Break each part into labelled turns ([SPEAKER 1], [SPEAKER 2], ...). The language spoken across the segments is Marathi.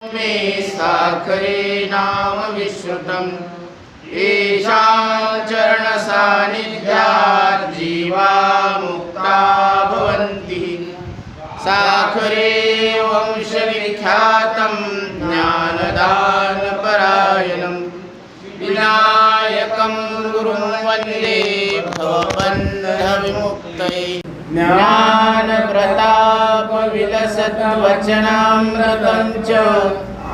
[SPEAKER 1] मे साखरे नाम विश्रुतम् येषां चरणसान्निध्यात् जीवा मुक्ता भवन्ति। साखरे वंशविख्यातं ज्ञानदानपरायणं विनायकं गुरुं वन्दे भवबन्धविमुक्तये। ज्ञानप्रतापविलसद्वचनामृतं च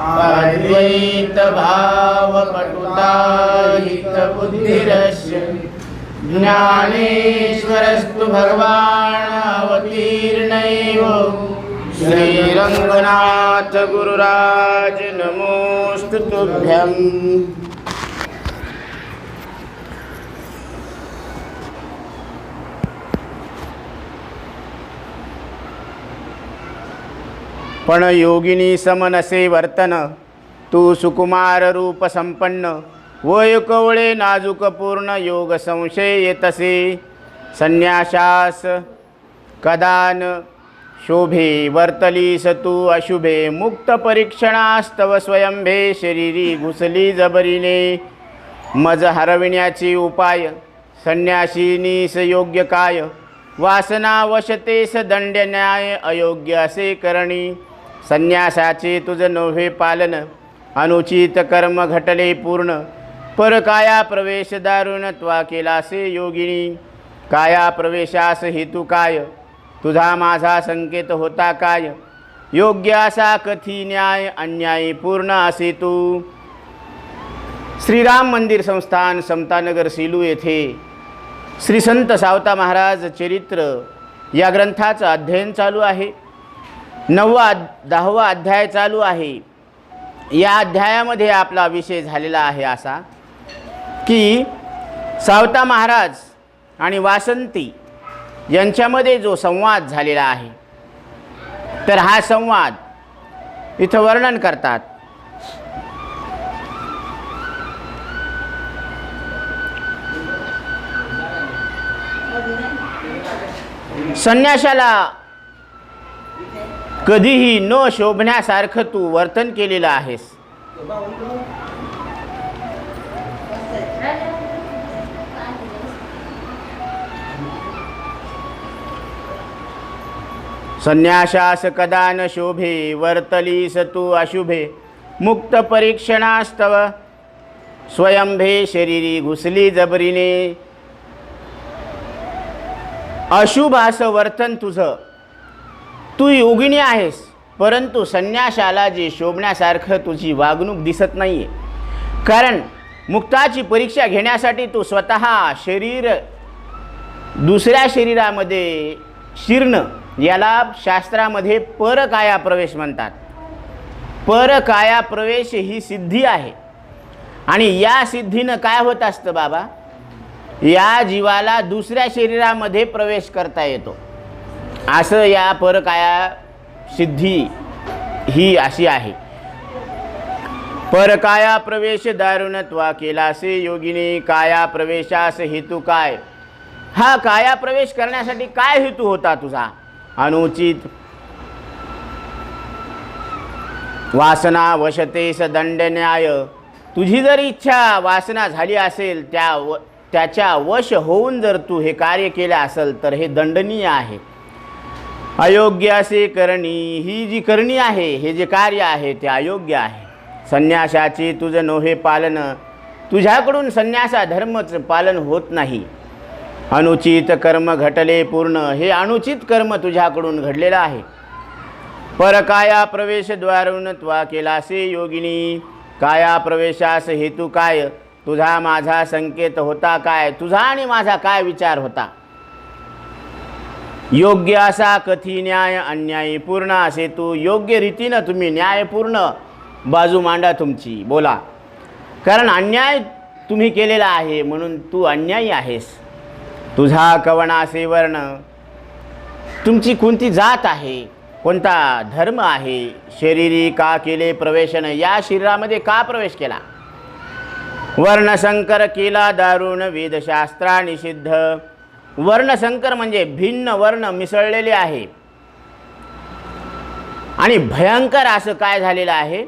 [SPEAKER 1] अद्वैतभावपटुताहितबुद्धिरस्य ज्ञानेश्वरस्तु भगवान् अवतीर्णैव। श्रीरङ्गनाथ गुरुराज नमोऽस्तु तुभ्यम्। पण योगिनी समनसे वर्तन, तू सुकुमार रूप संपन्न, वय कवळे नाजूक पूर्ण, योग संशय येतसे। संन्यासास कदान शोभे, वर्तलीस तू अशुभे, मुक्त परीक्षणास्तव स्वयंभे, शरीरी घुसली जबरीने। मज हरविण्याची उपाय, संन्यासीनीस योग्य काय, वासना वशतेस दंड न्याय, अयोग्य असे करणी। संन्यासाचे तुझ नव्हे पालन, अनुचित कर्म घटले पूर्ण, परकाया प्रवेश दारुणत्वा केलासे योगिनी। काया प्रवेशास हेतू काय, तुझा माझा संकेत होता काय, योग्य असा कथी न्याय, अन्यायी पूर्ण असे तू। श्रीराम मंदिर संस्थान समतानगर सेलू येथे श्री संत सावता महाराज चरित्र या ग्रंथाचं अध्ययन चालू आहे। 9वा-10वा अध्याय चालू आहे। या अध्यायामध्ये आपला विषय झालेला आहे असा की सावता महाराज आणि वासंती यांच्यामध्ये जो संवाद झालेला आहे, तर हा संवाद इथं वर्णन करतात। संन्याशाला कधीही न शोभण्यासारखं तू वर्तन केलेलं आहेस। संन्यासास कदा न शोभे, वर्तलीस तू अशुभे, मुक्त परीक्षणास्तव स्वयंभे, शरीरी घुसली जबरीने। अशुभ असं वर्तन तुझं, तू योगिनी आहेस, परंतु संन्यासाला जे शोभण्यासारखं तुझी वागणूक दिसत नाही आहे। कारण मुक्ताची परीक्षा घेण्यासाठी तू स्वतः शरीर दुसऱ्या शरीरामध्ये शिरणं, याला शास्त्रामध्ये परकाया प्रवेश म्हणतात। परकाया प्रवेश ही सिद्धी आहे आणि या सिद्धीनं काय होत असतं बाबा, या जीवाला दुसऱ्या शरीरामध्ये प्रवेश करता येतो। असं या परकाया सिद्धी ही अशी आहे। परकाया प्रवेश दारुणत्वा केलासे योगिनी, काया प्रवेशास हेतू काय। हा काया प्रवेश करण्यासाठी काय हेतू होता तुझा। अनुचित वासना वशतेस दंड न्याय, तुझी जर इच्छा वासना झाली असेल, त्याच्या वश होऊन जर तू हे कार्य केले असेल तर हे दंडनीय आहे। अयोग्य असे करणी, ही जी करणी आहे, हे जे कार्य आहे ते अयोग्य आहे। संन्यासाचे तुझ नोहे पालन, तुझ्याकडून संन्यासा धर्मच पालन होत नाही। अनुचित कर्म घटले पूर्ण, हे अनुचित कर्म तुझ्याकडून घडलेलं आहे। परकाया प्रवेश द्वारुणत्वा केलासे योगिनी, काया प्रवेशास हेतू काय, तुझा माझा संकेत होता काय, तुझा आणि माझा काय विचार होता। योग्य असा कथी न्याय, अन्यायी पूर्ण असे तू। योग्य रीतीनं तुम्ही न्यायपूर्ण बाजू मांडा तुमची, बोला। कारण अन्याय तुम्ही केलेला आहे म्हणून तू अन्यायी आहेस। तुझा कवनासे वर्ण, तुमची कोणती जात आहे, कोणता धर्म आहे, शरीरी का केले प्रवेशन, या शरीरामध्ये का प्रवेश केला। वर्णसंकर केला दारुण, वेदशास्त्रा निषिद्ध। वर्णसंकर म्हणजे भिन्न वर्ण मिसळलेले आहे आणि भयंकर असं काय झालेलं आहे,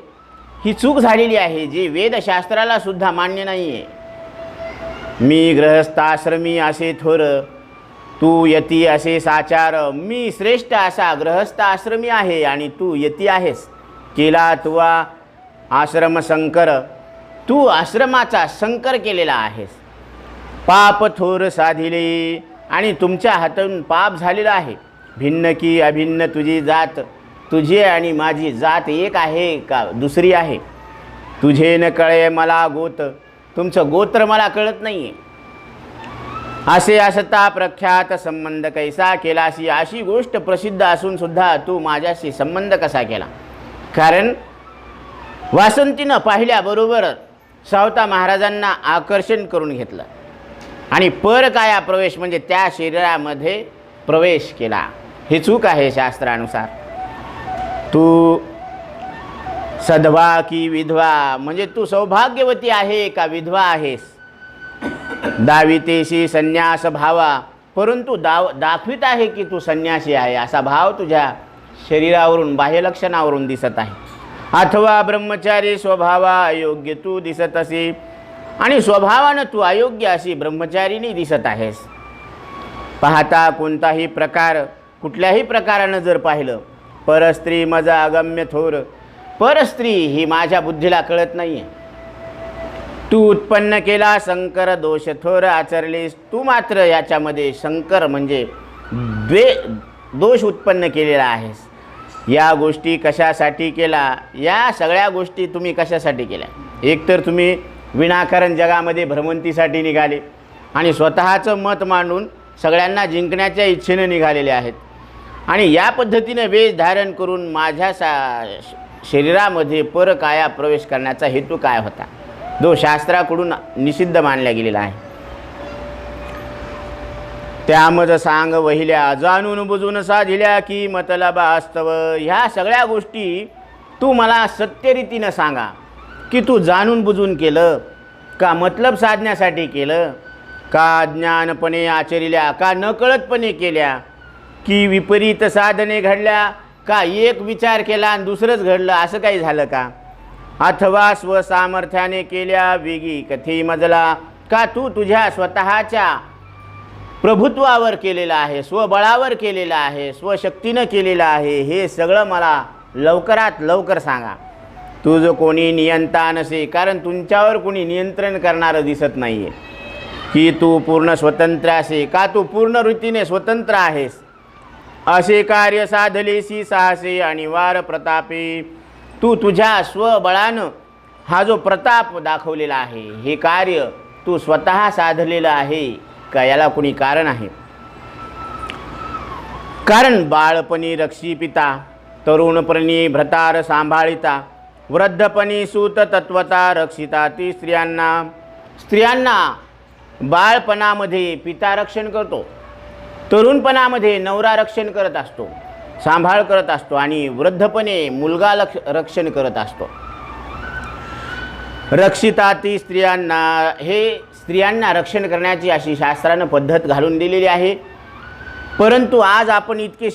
[SPEAKER 1] ही चूक झालेली आहे, जी वेदशास्त्राला सुद्धा मान्य नाही आहे. मी गृहस्थाश्रमी असे थोर, तू यती असे साचार. मी श्रेष्ठ असा गृहस्थ आश्रमी आहे आणि तू यती आहेस. केला तुवा आश्रम संकर, तू आश्रमाचा संकर केलेला आहेस. पाप थोर साधिले, आणि तुमच्या हातून पाप झालेला आहे. भिन्न की अभिन्न तुझी जात, तुझी आणि माझी जात एक आहे का दुसरी आहे. तुझे न कळे मला गोत, तुमचं गोत्र मला कळत नाही आहे. असे असता प्रख्यात संबंध कैसा केलासी. अशी गोष्ट प्रसिद्ध असून सुद्धा तू माझ्याशी संबंध कसा केला. कारण वासंतीनं पाहिल्याबरोबर सावता महाराजांना आकर्षण करून घेतलं आणि परकाया प्रवेश म्हणजे त्या शरीरामध्ये प्रवेश केला. ही चूक आहे शास्त्रानुसार. तू सधवा की विधवा, म्हणजे तू सौभाग्यवती आहे का विधवा आहेस. दावितेशी संन्यास भावा, परंतु दाखवित आहे की तू संन्यासी आहे असा भाव तुझ्या शरीरावरून बाह्यलक्षणावरून दिसत आहे. अथवा ब्रह्मचारी स्वभावा अयोग्य तू दिसत असे, आणि स्वभावानं तू अयोग्य अशी ब्रह्मचारीनी दिसत आहेस. पाहता कोणताही प्रकार, कुठल्याही प्रकारानं जर पाहिलं, परस्त्री मजा अगम्य थोर, परस्त्री ही माझ्या बुद्धीला कळत नाही आहे. तू उत्पन्न केला संकर दोष थोर आचरलीस. तू मात्र याच्यामध्ये संकर म्हणजे दोष उत्पन्न केलेला आहेस. या गोष्टी कशासाठी केला, या सगळ्या गोष्टी तुम्ही कशासाठी केल्या. एकतर तुम्ही विनाकारण जगामध्ये भ्रमंतीसाठी निघाले आणि स्वतःचं मत मांडून सगळ्यांना जिंकण्याच्या इच्छेने निघालेले आहेत. आणि या पद्धतीने वेश धारण करून माझ्या शरीरामध्ये परकाया प्रवेश करण्याचा हेतू काय होता, जो शास्त्राकडून निषिद्ध मानला गेलेला आहे. त्यामज सांग वहिल्या, जाणून बुजून साधिल्या की मतलब वास्तव. ह्या सगळ्या गोष्टी तू मला सत्यरीतीनं सांगा की तू जाणून बुजून केलं का मतलब साधण्यासाठी केलं, का ज्ञानपणे आचरिल्या का नकळतपणे केल्या, की विपरीत साधने घडल्या का एक विचार केला आणि दुसरंच घडलं असं काही झालं का, अथवा स्वसामर्थ्याने केल्या वेगी कथी मजला. का तू तुझ्या स्वतःच्या प्रभुत्वावर केलेलं आहे, स्वबळावर केलेलं आहे, स्वशक्तीनं केलेलं आहे. हे सगळं मला लवकरात लवकर सांगा. तुझं कोणी नियंता नसे, कारण तुमच्यावर कोणी नियंत्रण करणारं दिसत नाही आहे. की तू पूर्ण स्वतंत्र असे, का तू पूर्ण रीतीने स्वतंत्र आहेस. असे कार्य साधलेसी साहसे आणि वार प्रतापे. तू तुझ्या स्वबळानं हा जो प्रताप दाखवलेला आहे, हे कार्य तू स्वतः साधलेलं आहे का याला कोणी कारण आहे. कारण बाळपणी रक्षी पिता, तरुणपणी भ्रतार सांभाळिता, वृद्धपणी सूत तत्वता रक्षिता. ती स्त्रियांना बाळपणामध्ये पिता रक्षण करतो, तरुणपणामध्ये नवरा रक्षण करत असतो, सांभाळ करत असतो, आणि वृद्धपणे मुलगा रक्षण करत असतो. रक्षिता ती स्त्रियांना, हे स्त्रियांना रक्षण करण्याची अशी शास्त्रानं पद्धत घालून दिलेली आहे. परंतु आज आपण इतके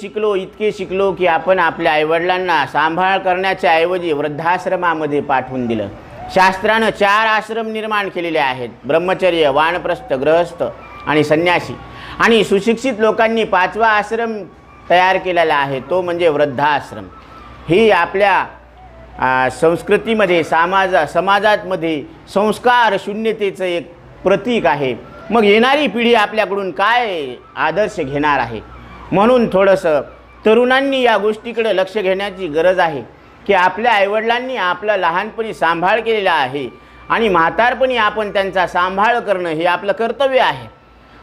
[SPEAKER 1] शिकलो की आपण आपल्या आईवडिलांना सांभाळ करण्याच्या ऐवजी वृद्धाश्रमामध्ये पाठवून दिलं. शास्त्रानं 4 आश्रम निर्माण केलेले आहेत, ब्रह्मचर्य, वानप्रस्थ, गृहस्थ आणि संन्यासी. आणि सुशिक्षित लोकांनी 5वा आश्रम तयार केलेला आहे, तो म्हणजे वृद्धाश्रम. ही आपल्या संस्कृतीमध्ये समाजामध्ये संस्कार शून्यतेचं एक प्रतीक आहे. मग येणारी पिढी आपल्याकडून काय आदर्श घेणार आहे. म्हणून थोडंसं तरुणांनी या गोष्टीकडे लक्ष घेण्याची गरज आहे की आपल्या आईवडिलांनी आपलं लहानपणी सांभाळ केलेला आहे आणि म्हातारपणी आपण त्यांचा सांभाळ करणं हे आपलं कर्तव्य आहे.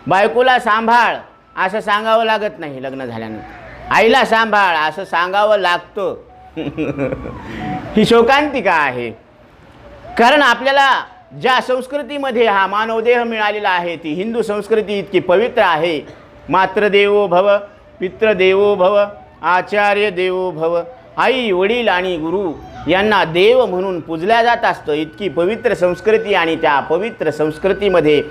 [SPEAKER 1] बायकोला सांभाळ असं सांगावं लागत नाही लग्न झाल्यानंतर, आईला सांभाळ असं सांगावं लागतं. ही शोकांतिका आहे. कारण आपल्याला ज्या संस्कृतीमध्ये हा मानवदेह मिळालेला आहे ती हिंदू संस्कृती इतकी पवित्र आहे. मातृदेवो भव, पितृदेवो भव, आचार्य देवो भव. आई वडील आणि गुरु यांना देव म्हणून पूजल्या जात असतं. इतकी पवित्र संस्कृती आणि त्या पवित्र संस्कृतीमध्ये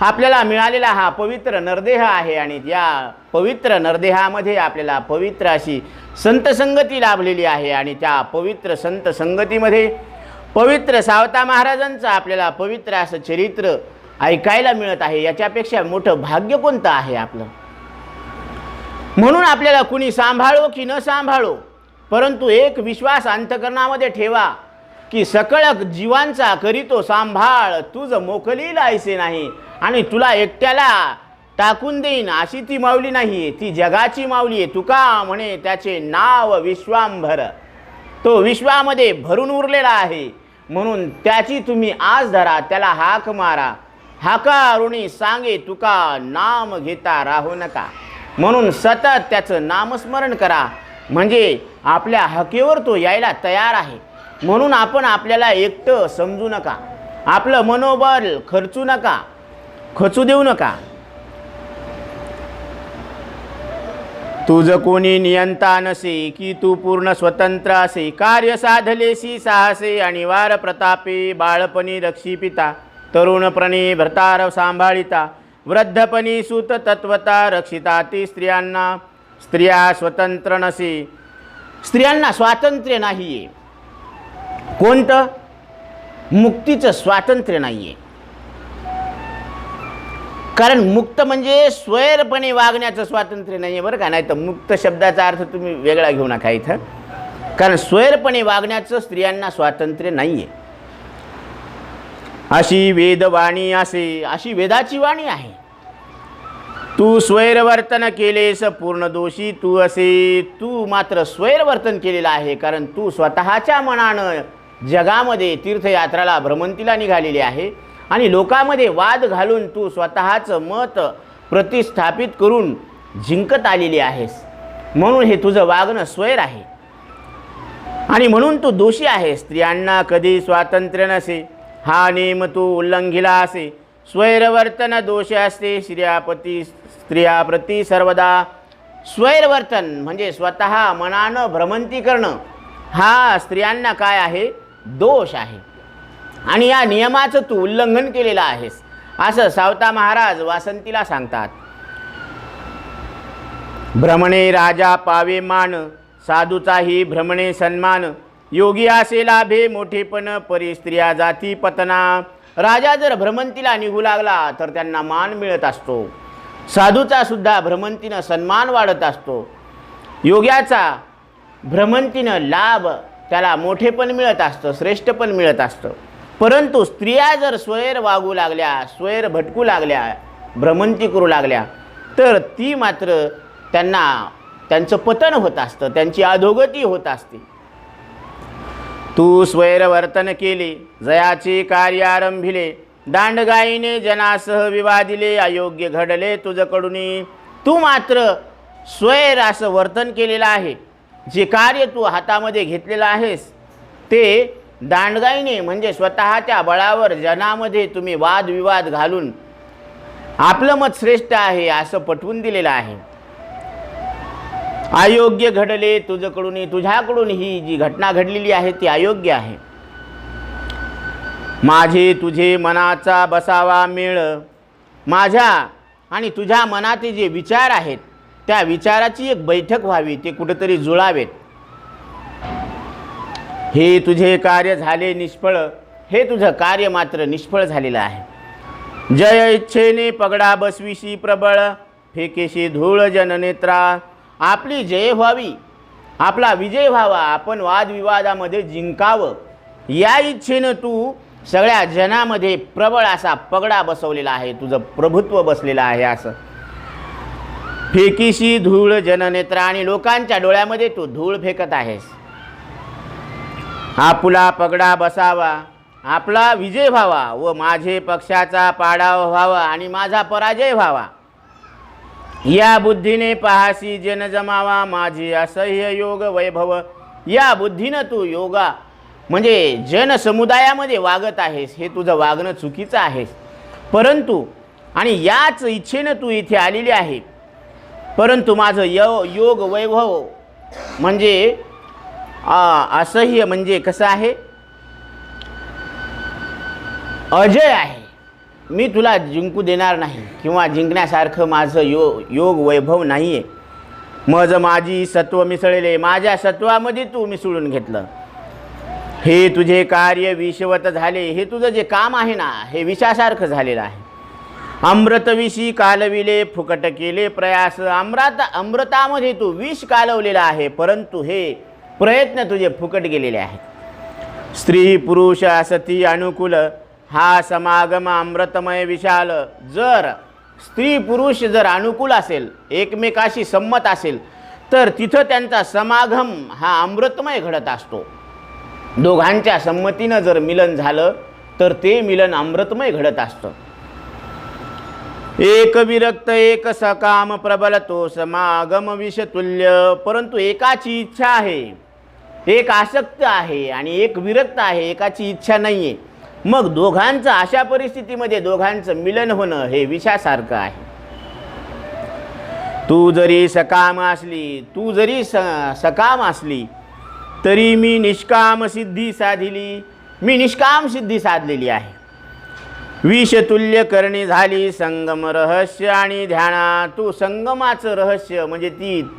[SPEAKER 1] आपल्याला मिळालेला हा पवित्र नरदेह आहे आणि या पवित्र नरदेहामध्ये आपल्याला पवित्र अशी संतसंगती लाभलेली आहे आणि त्या पवित्र संत संगतीमध्ये पवित्र सावता महाराजांचं आपल्याला पवित्र असं चरित्र ऐकायला मिळत आहे, याच्यापेक्षा मोठं भाग्य कोणतं आहे आपलं. म्हणून आपल्याला कुणी सांभाळो की न सांभाळो, परंतु एक विश्वास अंतकरणामध्ये ठेवा की सकळ जीवांचा करीतो सांभाळ, तुझ मोकलीला ऐसे नाही. आणि तुला एकट्याला टाकून देईन अशी ती माऊली नाही, ती जगाची माऊली आहे. तुका म्हणे त्याचे नाव विश्वांभर, तो विश्वामध्ये भरून उरलेला आहे. म्हणून त्याची तुम्ही आज धरा, त्याला हाक मारा. हाकारुणी सांगे तुका नाम घेता राहू नका. म्हणून सतत त्याचं नामस्मरण करा, म्हणजे आपल्या हकेवर तो यायला तयार आहे. म्हणून आपण आपल्याला एकटं समजू नका, आपलं मनोबल खचू देऊ नका. तुझ कोणी नियंता नसे की तू पूर्ण स्वतंत्र असे. कार्य साधलेसी साहसे आणि वार प्रतापे. बाळपणी रक्षी पिता, तरुणपणी भ्रतार सांभाळिता. वृद्धपणी सुत तत्वता रक्षिता. ती स्त्रिया स्वतंत्र नसे. स्त्रियांना स्वातंत्र्य नाही आहे. कोणतं? मुक्तीचं स्वातंत्र्य नाही आहे. कारण मुक्त म्हणजे स्वैरपणे वागण्याचं स्वातंत्र्य नाही आहे, बरं का. नाही तर मुक्त शब्दाचा अर्थ तुम्ही वेगळा घेऊ नका इथं. कारण स्वैरपणे वागण्याचं स्त्रियांना स्वातंत्र्य नाही आहे. अशी वेदवाणी असे, अशी वेदाची वाणी आहे. तू स्वैरवर्तन केलेस पूर्ण दोषी तू असे. तू मात्र स्वैरवर्तन केलेलं आहे, कारण तू स्वतःच्या मनानं जगामध्ये तीर्थयात्राला भ्रमंतीला निघालेली आहे आणि लोकांमध्ये वाद घालून तू स्वतःचं मत प्रतिस्थापित करून जिंकत आलेली आहेस. म्हणून हे तुझं वागणं स्वैर आहे आणि म्हणून तू दोषी आहेस. स्त्रियांना कधी स्वातंत्र्य नसे, हा नियम तू उल्लंघिला असे. स्वैरवर्तन दोष असते स्त्रियाप्रती सर्वदा. स्वैरवर्तन म्हणजे स्वतः मनानं भ्रमंती करणं, हा स्त्रियांना काय आहे? दोष आहे. आणि या नियमाचं तू उल्लंघन केलेलं आहेस, असं सावता महाराज वासंतीला सांगतात. भ्रमणे राजा पावे मान, साधूचाही भ्रमणे सन्मान. योगी असे लाभे मोठेपण, परी स्त्रिया जाती पतना. राजा जर भ्रमंतीला निघू लागला तर त्यांना मान मिळत असतो. साधूचा सुद्धा भ्रमंतीनं सन्मान वाढत असतो. योग्याचा भ्रमंतीनं लाभ, त्याला मोठेपण मिळत असतं, श्रेष्ठपण मिळत असतं. परंतु स्त्रिया जर स्वैर वागू लागल्या, स्वैर भटकू लागल्या, भ्रमंती करू लागल्या, तर ती मात्र त्यांचं पतन होत असतं, त्यांची अधोगती होत असते. तू स्वैरवर्तन केले, जयाचे कार्य आरंभिले. दांडगाईने जनासह विवादिले, अयोग्य घडले तुझकडून. तू मात्र स्वैर असं वर्तन केलेलं आहे. जे कार्य तू हातामध्ये घेतलेलं आहेस ते दांडगाईने म्हणजे स्वतःच्या बळावर जनामध्ये तुम्ही वादविवाद घालून आपलं मत श्रेष्ठ आहे असं पटवून दिलेलं आहे. अयोग्य घडले तुझकडून, तुझ्याकडून ही जी घटना घडलेली आहे ती अयोग्य आहे. माझे तुझे मनाचा बसावा मेळ. माझ्या आणि तुझ्या मनाचे जे विचार आहेत त्या विचाराची एक बैठक व्हावी, ते कुठेतरी जुळावेत. हे तुझे कार्य झाले निष्फळ, हे तुझं कार्य मात्र निष्फळ झालेलं आहे. जय इच्छेने पगडा बसविशी प्रबळ, फेकेशी धूळ जननेत्रा. आपली जय व्हावी, आपला विजय व्हावा, आपण वादविवादामध्ये जिंकावं या इच्छेनं तू सगळ्या जनामध्ये प्रबळ असा पगडा बसवलेला आहे, तुझं प्रभुत्व बसलेलं आहे. असं फेकीशी धूळ जननेत्रा, आणि लोकांच्या डोळ्यामध्ये तू धूळ फेकत आहेस. आपुला पगडा बसावा, आपला विजय व्हावा व माझे पक्षाचा पाडाव व्हावा आणि माझा पराजय व्हावा. या बुद्धीने पाहासी जन जमावा, माझे असह्य योग वैभव. या बुद्धीनं तू योगा म्हणजे जनसमुदायामध्ये वागत आहेस, हे तुझं वागणं चुकीचं आहे. परंतु आणि याच इच्छेनं तू इथे आलेली आहे. परंतु माझं योग वैभव म्हणजे असह्य म्हणजे कसं आहे? अजय आहे. मी तुला जिंकू देणार नाही किंवा जिंकण्यासारखं माझं योग वैभव नाही आहे. माझी सत्व मिसळले, माझ्या सत्वामध्ये तू मिसळून घेतलं. हे तुझे कार्य विषवत झाले, हे तुझं जे काम आहे ना हे विषासारखं झालेलं आहे. अमृतविषी कालविले फुकट केले प्रयास, अमृतामध्ये तू विष कालवलेला आहे, परंतु हे प्रयत्न तुझे फुकट गेलेले आहेत. स्त्री पुरुष असती अनुकूल, हा समागम अमृतमय विशाल. जर स्त्री पुरुष जर अनुकूल असेल, एकमेकाशी संमत असेल, तर तिथं त्यांचा समागम हा अमृतमय घडत असतो. दोघांच्या संमतीनं जर मिलन झालं तर ते मिलन अमृतमय घडत असतं. एक विरक्त एक सकाम प्रबल तो समागम विषतुल्य. परंतु एकाची इच्छा आहे, एक आसक्त आहे आणि एक विरक्त आहे, एकाची इच्छा नाही आहे. मग दोघांचं अशा परिस्थितीमध्ये दोघांचं मिलन होणं हे विषासारखं आहे. तू जरी सकाम असली, तू जरी सकाम असली तरी मी निष्काम सिद्धी साधिली, मी निष्काम सिद्धी साधलेली आहे. विषतुल्य करणी झाली संगम रहस्य आणि ध्याना. तू संगमाचं रहस्य म्हणजे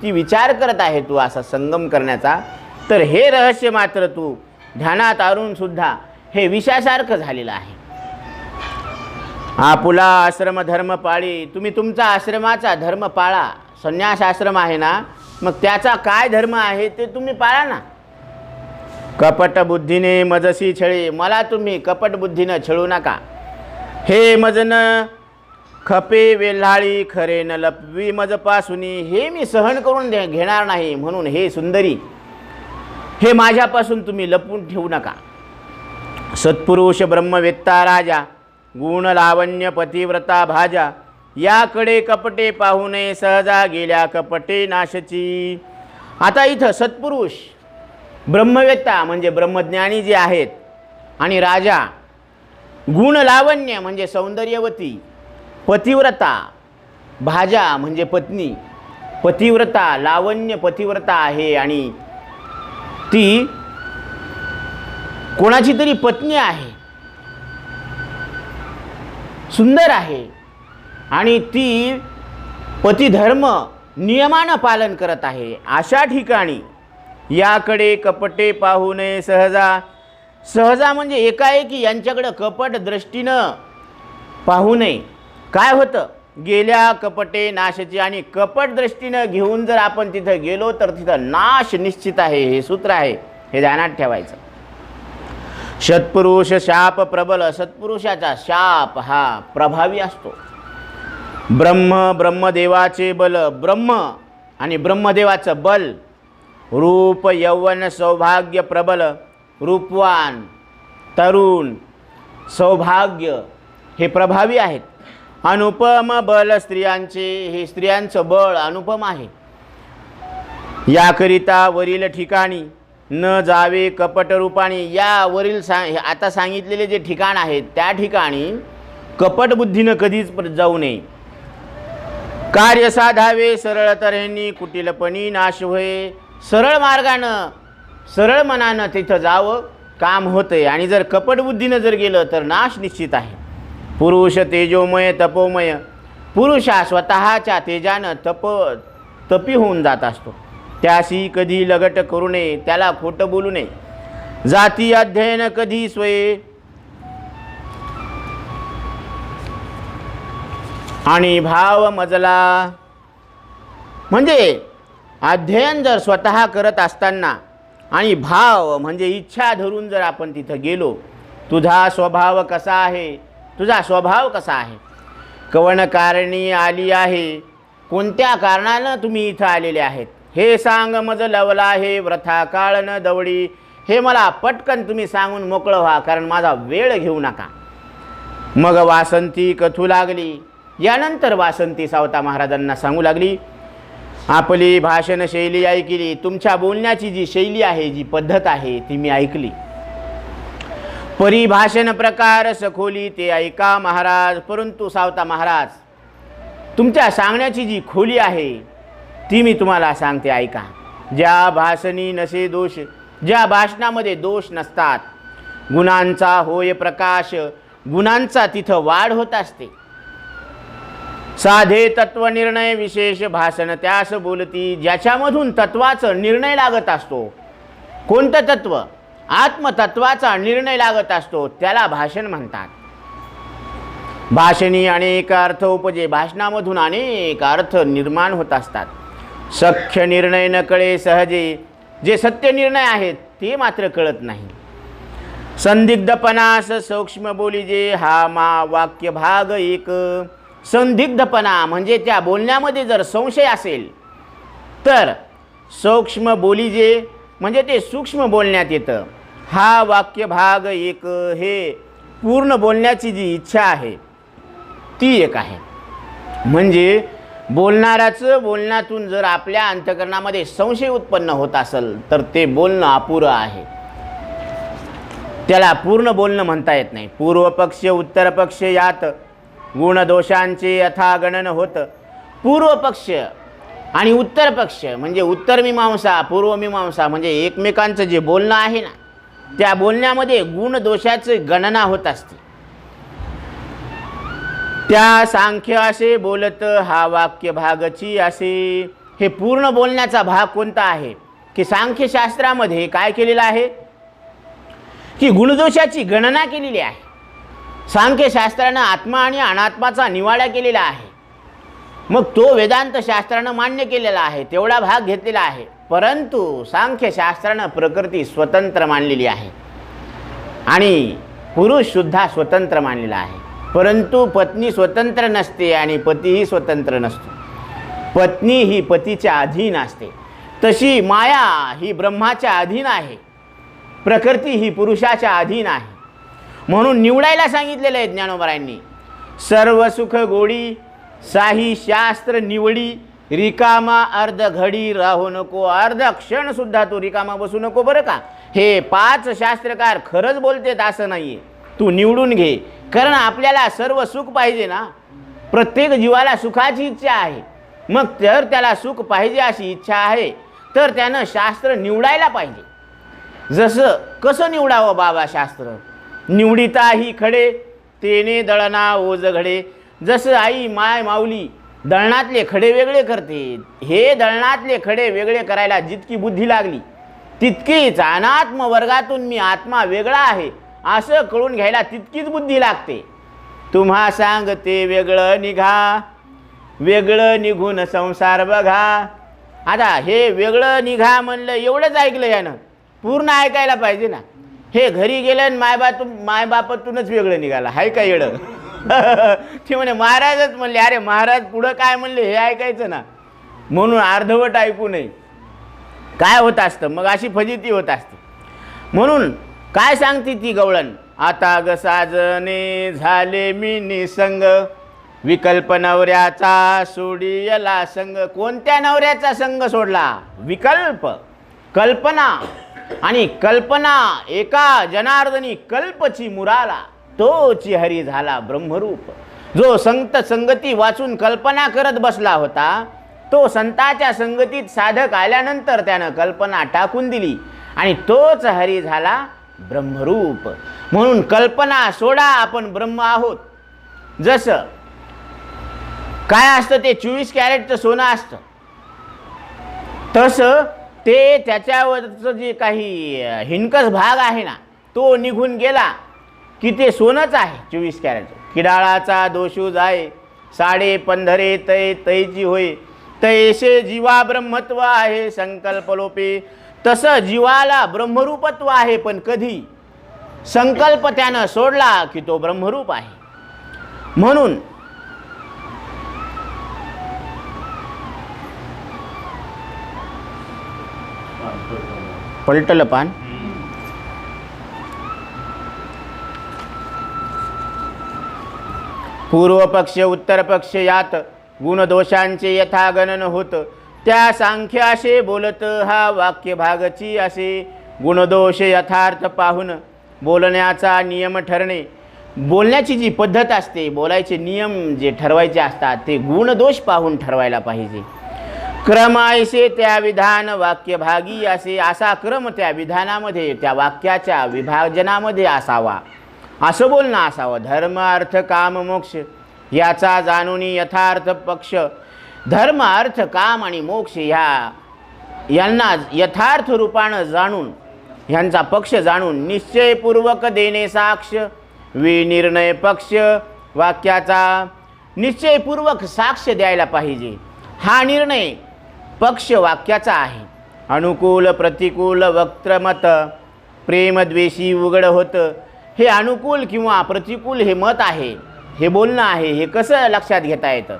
[SPEAKER 1] ती विचार करत आहे तू असा संगम करण्याचा, तर हे रहस्य मात्र तू ध्यानात आणून सुद्धा हे विषासारखं झालेलं आहे. आपुला आश्रम धर्म पाळी. तुम्ही तुमचा आश्रमाचा धर्म पाळा. संन्यास आश्रम आहे ना, मग त्याचा काय धर्म आहे ते तुम्ही पाळा ना. कपट बुद्धीने मजसी छळे. मला तुम्ही कपट बुद्धीनं छळू नका. हे मजन खपे वेल्हाळी खरे न लपवी मजपासुनी. हे मी सहन करून घेणार नाही, म्हणून हे सुंदरी हे माझ्यापासून तुम्ही लपून ठेवू नका. सत्पुरुष ब्रह्मवेत्ता राजा गुण लावण्य पतिव्रता भाजा. याकडे कपटे पाहू नये सहजा गेल्या कपटे नाशची. आता इथं सत्पुरुष ब्रह्मवेत्ता म्हणजे ब्रह्मज्ञानी जे आहेत आणि राजा, गुण लावण्य म्हणजे सौंदर्यवती, पतिव्रता भाजा म्हणजे पत्नी, पतिव्रता लावण्य पतिव्रता आहे आणि ती कोणाची तरी पत्नी आहे, सुंदर आहे आणि ती पतिधर्म नियमानं पालन करत आहे. अशा ठिकाणी याकडे कपटे पाहू नये सहजा. सहजा म्हणजे एकाएकी यांच्याकडं कपट दृष्टीनं पाहू नये. काय होतं, गेल्या कपटे नाशची. आणि कपट दृष्टीनं घेऊन जर आपण तिथं गेलो तर तिथं नाश निश्चित आहे. हे सूत्र आहे, हे ध्यानात ठेवायचं. सत्पुरुष शाप प्रबल. सत्पुरुषाचा शाप हा प्रभावी असतो. ब्रह्मदेवाचे बल. ब्रह्म आणि ब्रह्मदेवाचं बल. रूप यौवन सौभाग्य प्रबल. रूपवान तरुण सौभाग्य हे प्रभावी आहेत. अनुपम बल स्त्रियांचे. हे स्त्रियांचं बळ अनुपम आहे. याकरिता वरील ठिकाणी न जावे कपट रूपाणी. या वरील आता सांगितलेले जे ठिकाण आहेत त्या ठिकाणी कपट बुद्धीनं कधीच जाऊ नये. कार्य साधावे सरळ तऱ्हेनी कुटिलपणी नाश होय. सरळ मार्गानं सरळ मनानं तिथं जावं, काम होतंय. आणि जर कपट बुद्धीनं जर गेलं तर नाश निश्चित आहे. पुरुष तेजोमय तपोमय. पुरुष हा स्वतःच्या तेजानं तपी होऊन जात असतो. त्याशी कधी लगट करू नये, त्याला खोटं बोलू नये. जाती अध्ययन कधी स्वये. आणि भाव मजला म्हणजे अध्ययन जर स्वतः करत असताना आणि भाव म्हणजे इच्छा धरून जर आपण तिथं गेलो, तुझा स्वभाव कसा आहे, तुझा स्वभाव कसा आहे, कवण कारणी आली आहे, कोणत्या कारणानं तुम्ही इथं आलेले आहेत, हे सांग मज लवला हे व्रथा काळ न दवडी. हे मला पटकन तुम्ही सांगून मोकळं व्हा, कारण माझा वेळ घेऊ नका. मग वासंती कथू लागली. यानंतर वासंती सावता महाराजांना सांगू लागली, आपली भाषण शैली ऐकली. तुमच्या बोलण्याची जी शैली आहे, जी पद्धत आहे ती मी ऐकली. परिभाषण प्रकार सखोली ते ऐका महाराज. परंतु सावता महाराज, तुमच्या सांगण्याची जी खोली आहे ती मी तुम्हाला सांगते, ऐका. ज्या भाषणी नसे दोष. ज्या भाषणामध्ये दोष नसतात. गुणांचा होय प्रकाश. गुणांचा तिथं वाढ होत असते. साधे तत्वनिर्णय विशेष भाषण त्यास बोलती. ज्याच्यामधून तत्वाचं निर्णय लागत असतो. कोणतं तत्व? आत्मतत्वाचा निर्णय लागत असतो त्याला भाषण म्हणतात. भाषणी अनेक अर्थ उपजे, भाषणामधून अनेक अर्थ निर्माण होत असतात. सख्य निर्णय न कळे सहजे, जे सत्य निर्णय आहेत ते मात्र कळत नाही. संदिग्धपणास सूक्ष्म बोलीजे, हा वाक्य भाग एक. संदिग्धपणा म्हणजे त्या बोलण्यामध्ये जर संशय असेल तर सूक्ष्म बोलीजे म्हणजे ते सूक्ष्म बोलण्यात येतं. हा वाक्य भाग एक, हे पूर्ण बोलण्याची जी इच्छा आहे ती एक आहे. म्हणजे बोलणाऱ्याचं बोलण्यातून जर आपल्या अंतःकरणामध्ये संशय उत्पन्न होत असेल तर ते बोलणं अपुरं आहे, त्याला पूर्ण बोलणं म्हणता येत नाही. पूर्वपक्ष उत्तरपक्ष यात गुणदोषांचे यथागणन होत. पूर्वपक्ष आणि उत्तरपक्ष म्हणजे उत्तरमीमांसा पूर्वमीमांसा म्हणजे एकमेकांचं जे बोलणं आहे ना त्या बोलण्यामध्ये गुणदोषाची गणना होत असते. त्या सांख्य असे बोलत, हा वाक्य भागची असे. हे पूर्ण बोलण्याचा भाग कोणता आहे की सांख्यशास्त्रामध्ये काय केलेलं आहे की गुणदोषाची गणना केलेली आहे. सांख्यशास्त्रानं आत्मा आणि अनात्माचा निवाडा केलेला आहे. मग तो वेदांत शास्त्रानं मान्य केलेला आहे, तेवढा भाग घेतलेला आहे. परंतु सांख्यशास्त्रानं प्रकृती स्वतंत्र मानलेली आहे आणि पुरुषसुद्धा स्वतंत्र मानलेला आहे. परंतु पत्नी स्वतंत्र नसते आणि पतीही स्वतंत्र नसतो. पत्नी ही पतीच्या अधीन असते, तशी माया ही ब्रह्माच्या अधीन आहे, प्रकृती ही पुरुषाच्या अधीन आहे. म्हणून निवडायला सांगितलेलं आहे ज्ञानोबरायांनी. सर्व सुख गोडी साही शास्त्र निवडी, रिकामा अर्ध घडी राहू नको. अर्ध क्षण सुद्धा तू रिकामा बसू नको बरं का. हे 5 शास्त्रकार खरंच बोलतेत असं नाहीये. तू निवडून घे, कारण आपल्याला सर्व सुख पाहिजे ना. प्रत्येक जीवाला सुखाची इच्छा आहे. मग जर त्याला सुख पाहिजे अशी इच्छा आहे तर त्यानं शास्त्र निवडायला पाहिजे. जसं कसं निवडावं बाबा शास्त्र. निवडिता ही खडे तेने दळणा ओझ घडे. जसं आई माय माऊली दळणातले खडे वेगळे करते, हे दळणातले खडे वेगळे करायला जितकी बुद्धी लागली तितकीच अनात्म वर्गातून मी आत्मा वेगळा आहे असं कळून घ्यायला तितकीच बुद्धी लागते. तुम्हा सांगते वेगळं निघा, वेगळं निघून संसार बघा. आता हे वेगळं निघा म्हणलं एवढंच ऐकलं यानं, पूर्ण ऐकायला पाहिजे ना. हे घरी गेलं आणि मायबापातूनच वेगळं निघालं, हाय का येडं. ते म्हणे महाराजच म्हणले. अरे महाराज पुढं काय म्हणले हे ऐकायचं ना. म्हणून अर्धवट ऐकू नये. काय होत असतं मग, अशी फजिती होत असते. म्हणून काय सांगते ती गवळण, आता ग साजने झाले मी निसंग, विकल्प नवऱ्याचा सोडियला संग. कोणत्या नवऱ्याचा संग सोडला? विकल्प, कल्पना. आणि कल्पना एका जनार्दनी कल्पची मुराला, तोची हरी झाला ब्रह्मरूप. जो संत संगती वाचून कल्पना करत बसला होता तो संताच्या संगतीत साधक आल्यानंतर त्यानं कल्पना टाकून दिली आणि तोच हरी झाला ब्रह्मरूप. म्हणून कल्पना सोडा, आपण ब्रह्म आहोत. जसं काय असतं ते 24 कॅरेटचं सोनं असतं, तसं ते त्याच्यावरचं जे काही हिणकस भाग आहे ना तो निघून गेला की ते सोनंच आहे 24 कॅरेटचं. किडाळाचा दोषू जाय साडे पंधरे तै तैची होय, तैसे जीवा ब्रह्मत्व आहे संकल्प लोपे. तसं जीवाला ब्रह्मरूपत्व आहे, पण कधी संकल्प त्यानं सोडला की तो ब्रह्मरूप आहे. म्हणून पलटलं पान. पूर्वपक्ष उत्तरपक्ष यात गुणदोषांचे यथागणन होत. त्या सांख्य असे बोलत, हा वाक्य भागची असे. गुणदोष यथार्थ पाहून बोलण्याचा नियम ठरणे. बोलण्याची जी पद्धत असते, बोलायचे नियम जे ठरवायचे असतात ते गुणदोष पाहून ठरवायला पाहिजे. क्रम ऐसे त्या विधान वाक्य भागी असे. असा क्रम त्या विधानामध्ये त्या वाक्याच्या विभाजनामध्ये असावा, असं बोलणं असावं. धर्म अर्थ काम मोक्ष याचा जाणून यथार्थ पक्ष. धर्म अर्थ काम आणि मोक्ष यांना यथार्थ रूपानं जाणून ह्यांचा पक्ष जाणून निश्चयपूर्वक देणे साक्ष विनिर्णय पक्ष वाक्याचा निश्चयपूर्वक साक्ष द्यायला पाहिजे. हा निर्णय पक्ष वाक्याचा आहे. अनुकूल प्रतिकूल वक्त्रमत प्रेमद्वेषी उघड होतं. हे अनुकूल किंवा प्रतिकूल हे मत आहे, हे बोलणं आहे. हे कसं लक्षात घेता येतं?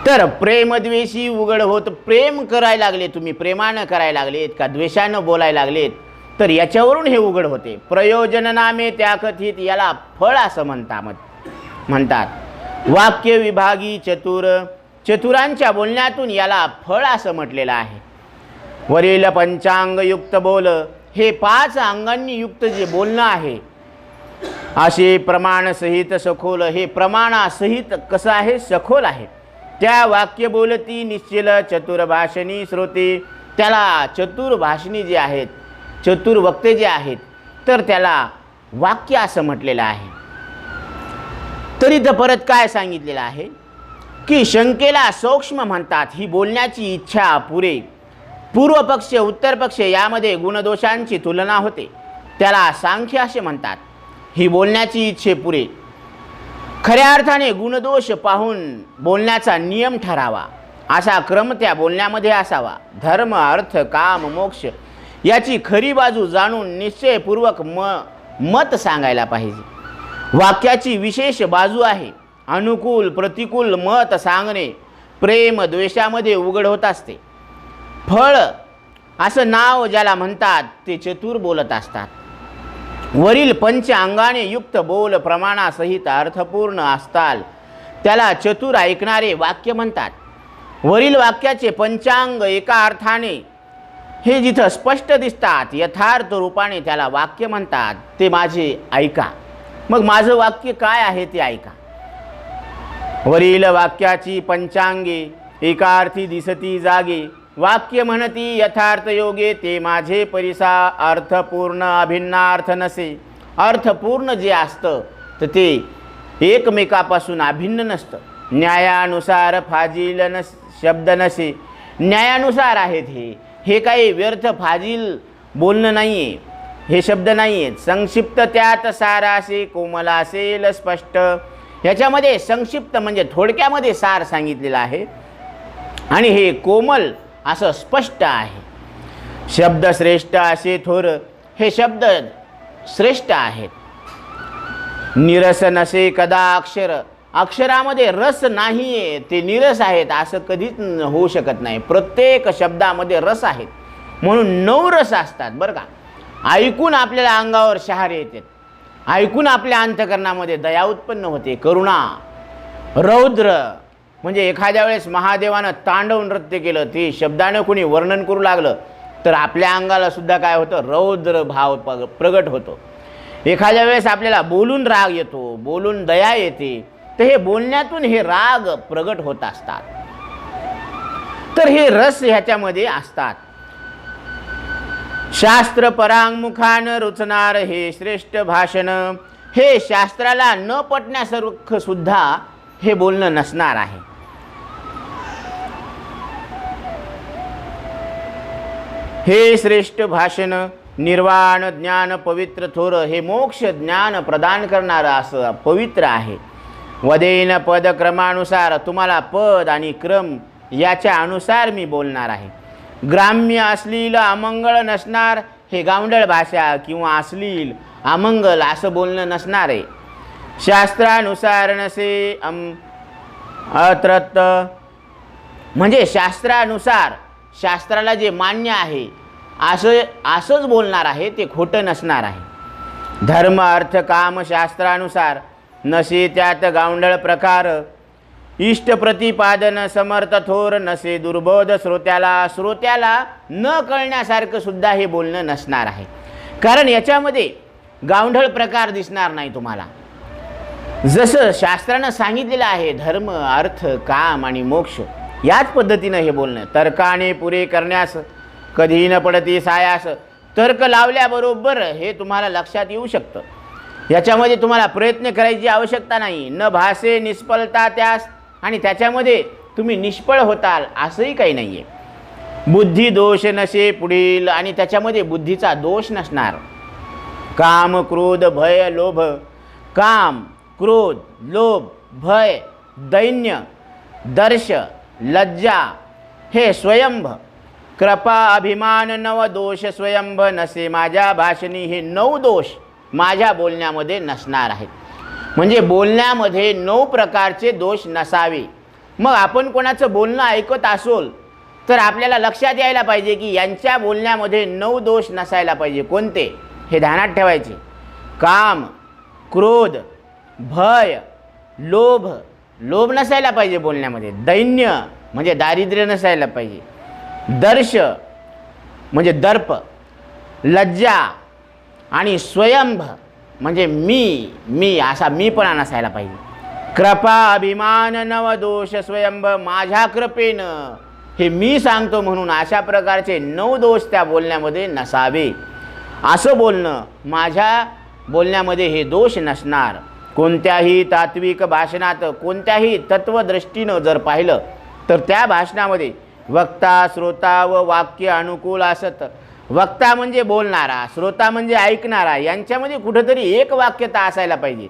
[SPEAKER 1] तर प्रेमद्वेषी उघड होत. प्रेम करायला लागले तुम्ही, प्रेमानं करायला लागलेत का द्वेषानं बोलायला लागलेत, तर याच्यावरून हे उघड होते. प्रयोजन नामे त्या कथित, याला फळ असं म्हणतात. वाक्य विभागी चतुर, चतुरांच्या बोलण्यातून याला फळ असं म्हटलेलं आहे. वरील पंचांगयुक्त बोल, हे 5 अंगांनी युक्त जे बोलणं आहे, असे प्रमाणसहित सखोल, हे प्रमाणासहित कसं आहे? सखोल आहे. त्या वाक्य बोलती निश्चल चतुर भाषणी श्रोते, त्याला चतुर भाषणी जे आहेत, चतुर वक्ते जे आहेत, तर त्याला वाक्य असं म्हटलेलं आहे. तरी तर परत काय सांगितलेलं आहे की शंकेला सूक्ष्म म्हणतात. ही बोलण्याची इच्छा पुरे पूर्व पक्ष उत्तर पक्ष यामध्ये गुणदोषांची तुलना होते, त्याला सांख्य असे म्हणतात. ही बोलण्याची इच्छे पुरे खऱ्या अर्थाने गुणदोष पाहून बोलण्याचा नियम ठरावा, असा क्रम त्या बोलण्यामध्ये असावा. धर्म अर्थ काम मोक्ष याची खरी बाजू जाणून निश्चयपूर्वक मत सांगायला पाहिजे. वाक्याची विशेष बाजू आहे. अनुकूल प्रतिकूल मत सांगणे प्रेम द्वेषामध्ये उघड होत असते. फळ असं नाव ज्याला म्हणतात ते चतुर बोलत असतात. वरील पंच अंगाने युक्त बोल प्रमाणासहित अर्थपूर्ण असताल त्याला चतुर ऐकणारे वाक्य म्हणतात. वरील वाक्याचे पंचांग एका अर्थाने हे जिथं स्पष्ट दिसतात यथार्थ रूपाने त्याला वाक्य म्हणतात. ते माझे ऐका. मग माझं वाक्य काय आहे ते ऐका. वरील वाक्याची पंचांगे एका अर्थी दिसती जागे, वाक्य म्हणती यथार्थ योगे, ते माझे परिसा अर्थपूर्ण अभिन्नार्थ नसे. अर्थपूर्ण जे असतं तर ते एकमेकापासून अभिन्न नसतं. न्यायानुसार फाजील शब्द नसे. न्यायानुसार आहेत हे काही व्यर्थ फाजील बोलणं नाही आहे, हे शब्द नाही आहेत. संक्षिप्त त्यात सार असे कोमल असेल स्पष्ट. ह्याच्यामध्ये संक्षिप्त म्हणजे थोडक्यामध्ये सार सांगितलेलं आहे आणि हे कोमल असं स्पष्ट आहे. शब्द श्रेष्ठ असे थोर, हे शब्द श्रेष्ठ आहेत. निरस नसे कदा अक्षर, अक्षरामध्ये रस नाही आहे, ते निरस आहेत असं कधीच होऊ शकत नाही. प्रत्येक शब्दामध्ये रस आहेत, म्हणून 9 रस असतात बरं का. ऐकून आपल्याला अंगावर शहारे येतात, ऐकून आपल्या अंतकरणामध्ये दया उत्पन्न होते, करुणा, रौद्र. म्हणजे एखाद्या वेळेस महादेवानं तांडव नृत्य केलं, ते शब्दानं कोणी वर्णन करू लागलं तर आपल्या अंगाला सुद्धा काय होतं? रौद्र भाव प्रगट होतो. एखाद्या वेळेस आपल्याला बोलून राग येतो, बोलून दया येते, तर हे बोलण्यातून हे राग प्रगट होत असतात. तर हे रस ह्याच्यामध्ये असतात. शास्त्र परांगमुखान रुचणार हे श्रेष्ठ भाषण, हे शास्त्राला न पटण्यासारखं सुद्धा हे बोलणं नसणार आहे. हे श्रेष्ठ भाषण निर्वाण ज्ञान पवित्र थोर, हे मोक्ष ज्ञान प्रदान करणारं असं पवित्र आहे. वदेन पद क्रमानुसार, तुम्हाला पद आणि क्रम याच्या अनुसार मी बोलणार आहे. ग्राम्य अश्लील अमंगळ नसणार, हे गावंढळ भाषा किंवा अश्लील अमंगल असं बोलणं नसणार आहे. शास्त्रानुसार नसे अत्रत, म्हणजे शास्त्रानुसार, शास्त्राला जे मान्य आहे असंच बोलणार आहे, ते खोटं नसणार आहे. धर्म अर्थ काम शास्त्रानुसार नसे त्यात गावंढळ प्रकार, इष्ट प्रतिपादन समर्थ थोर नसे दुर्बोध श्रोत्याला, श्रोत्याला न कळण्यासारखं सुद्धा हे बोलणं नसणार आहे. कारण याच्यामध्ये गावंढळ प्रकार दिसणार नाही तुम्हाला. जसं शास्त्रानं सांगितलेलं आहे धर्म अर्थ काम आणि मोक्ष, याच पद्धतीनं हे बोलणं. तर्काने पुरे करण्यास कधी न पडती सायास, तर्क लावल्याबरोबर हे तुम्हाला लक्षात येऊ शकतं. याच्यामध्ये तुम्हाला प्रयत्न करायची आवश्यकता नाही. न भासे निष्फलता त्यास, आणि त्याच्यामध्ये तुम्ही निष्फळ होताल असंही काही नाही आहे. बुद्धी दोष नसे पुढील, आणि त्याच्यामध्ये बुद्धीचा दोष नसणार. काम क्रोध भय लोभ. काम क्रोध लोभ भय दैन्य दर्श लज्जा हे स्वयंभ. कृपा अभिमान नव दोष स्वयंभ नसे. माझ्या भाषणी हे 9 दोष माझ्या बोलण्यामध्ये नसणार आहेत. म्हणजे बोलण्यामध्ये 9 प्रकारचे दोष नसावे. मग आपण कोणाचं बोलणं ऐकत असोल तर आपल्याला लक्षात यायला पाहिजे की यांच्या बोलण्यामध्ये 9 दोष नसायला पाहिजे. कोणते हे ध्यानात ठेवायचे. काम क्रोध भय लोभ. लोभ नसायला पाहिजे बोलण्यामध्ये. दैन्य म्हणजे दारिद्र्य नसायला पाहिजे. दर्श म्हणजे दर्प. लज्जा आणि स्वयंभ म्हणजे मी असा मीपणा नसायला पाहिजे. कृपा अभिमान नव दोष स्वयंभ. माझ्या कृपेनं हे मी सांगतो म्हणून अशा प्रकारचे 9 दोष त्या बोलण्यामध्ये नसावे. असं बोलणं माझ्या बोलण्यामध्ये हे दोष नसणार. कोणत्याही तात्विक भाषणात कोणत्याही तत्वदृष्टीनं जर पाहिलं तर त्या भाषणामध्ये वक्ता श्रोता व वाक्य अनुकूल असत. वक्ता म्हणजे बोलणारा, श्रोता म्हणजे ऐकणारा, यांच्यामध्ये कुठंतरी एक वाक्यता असायला पाहिजे.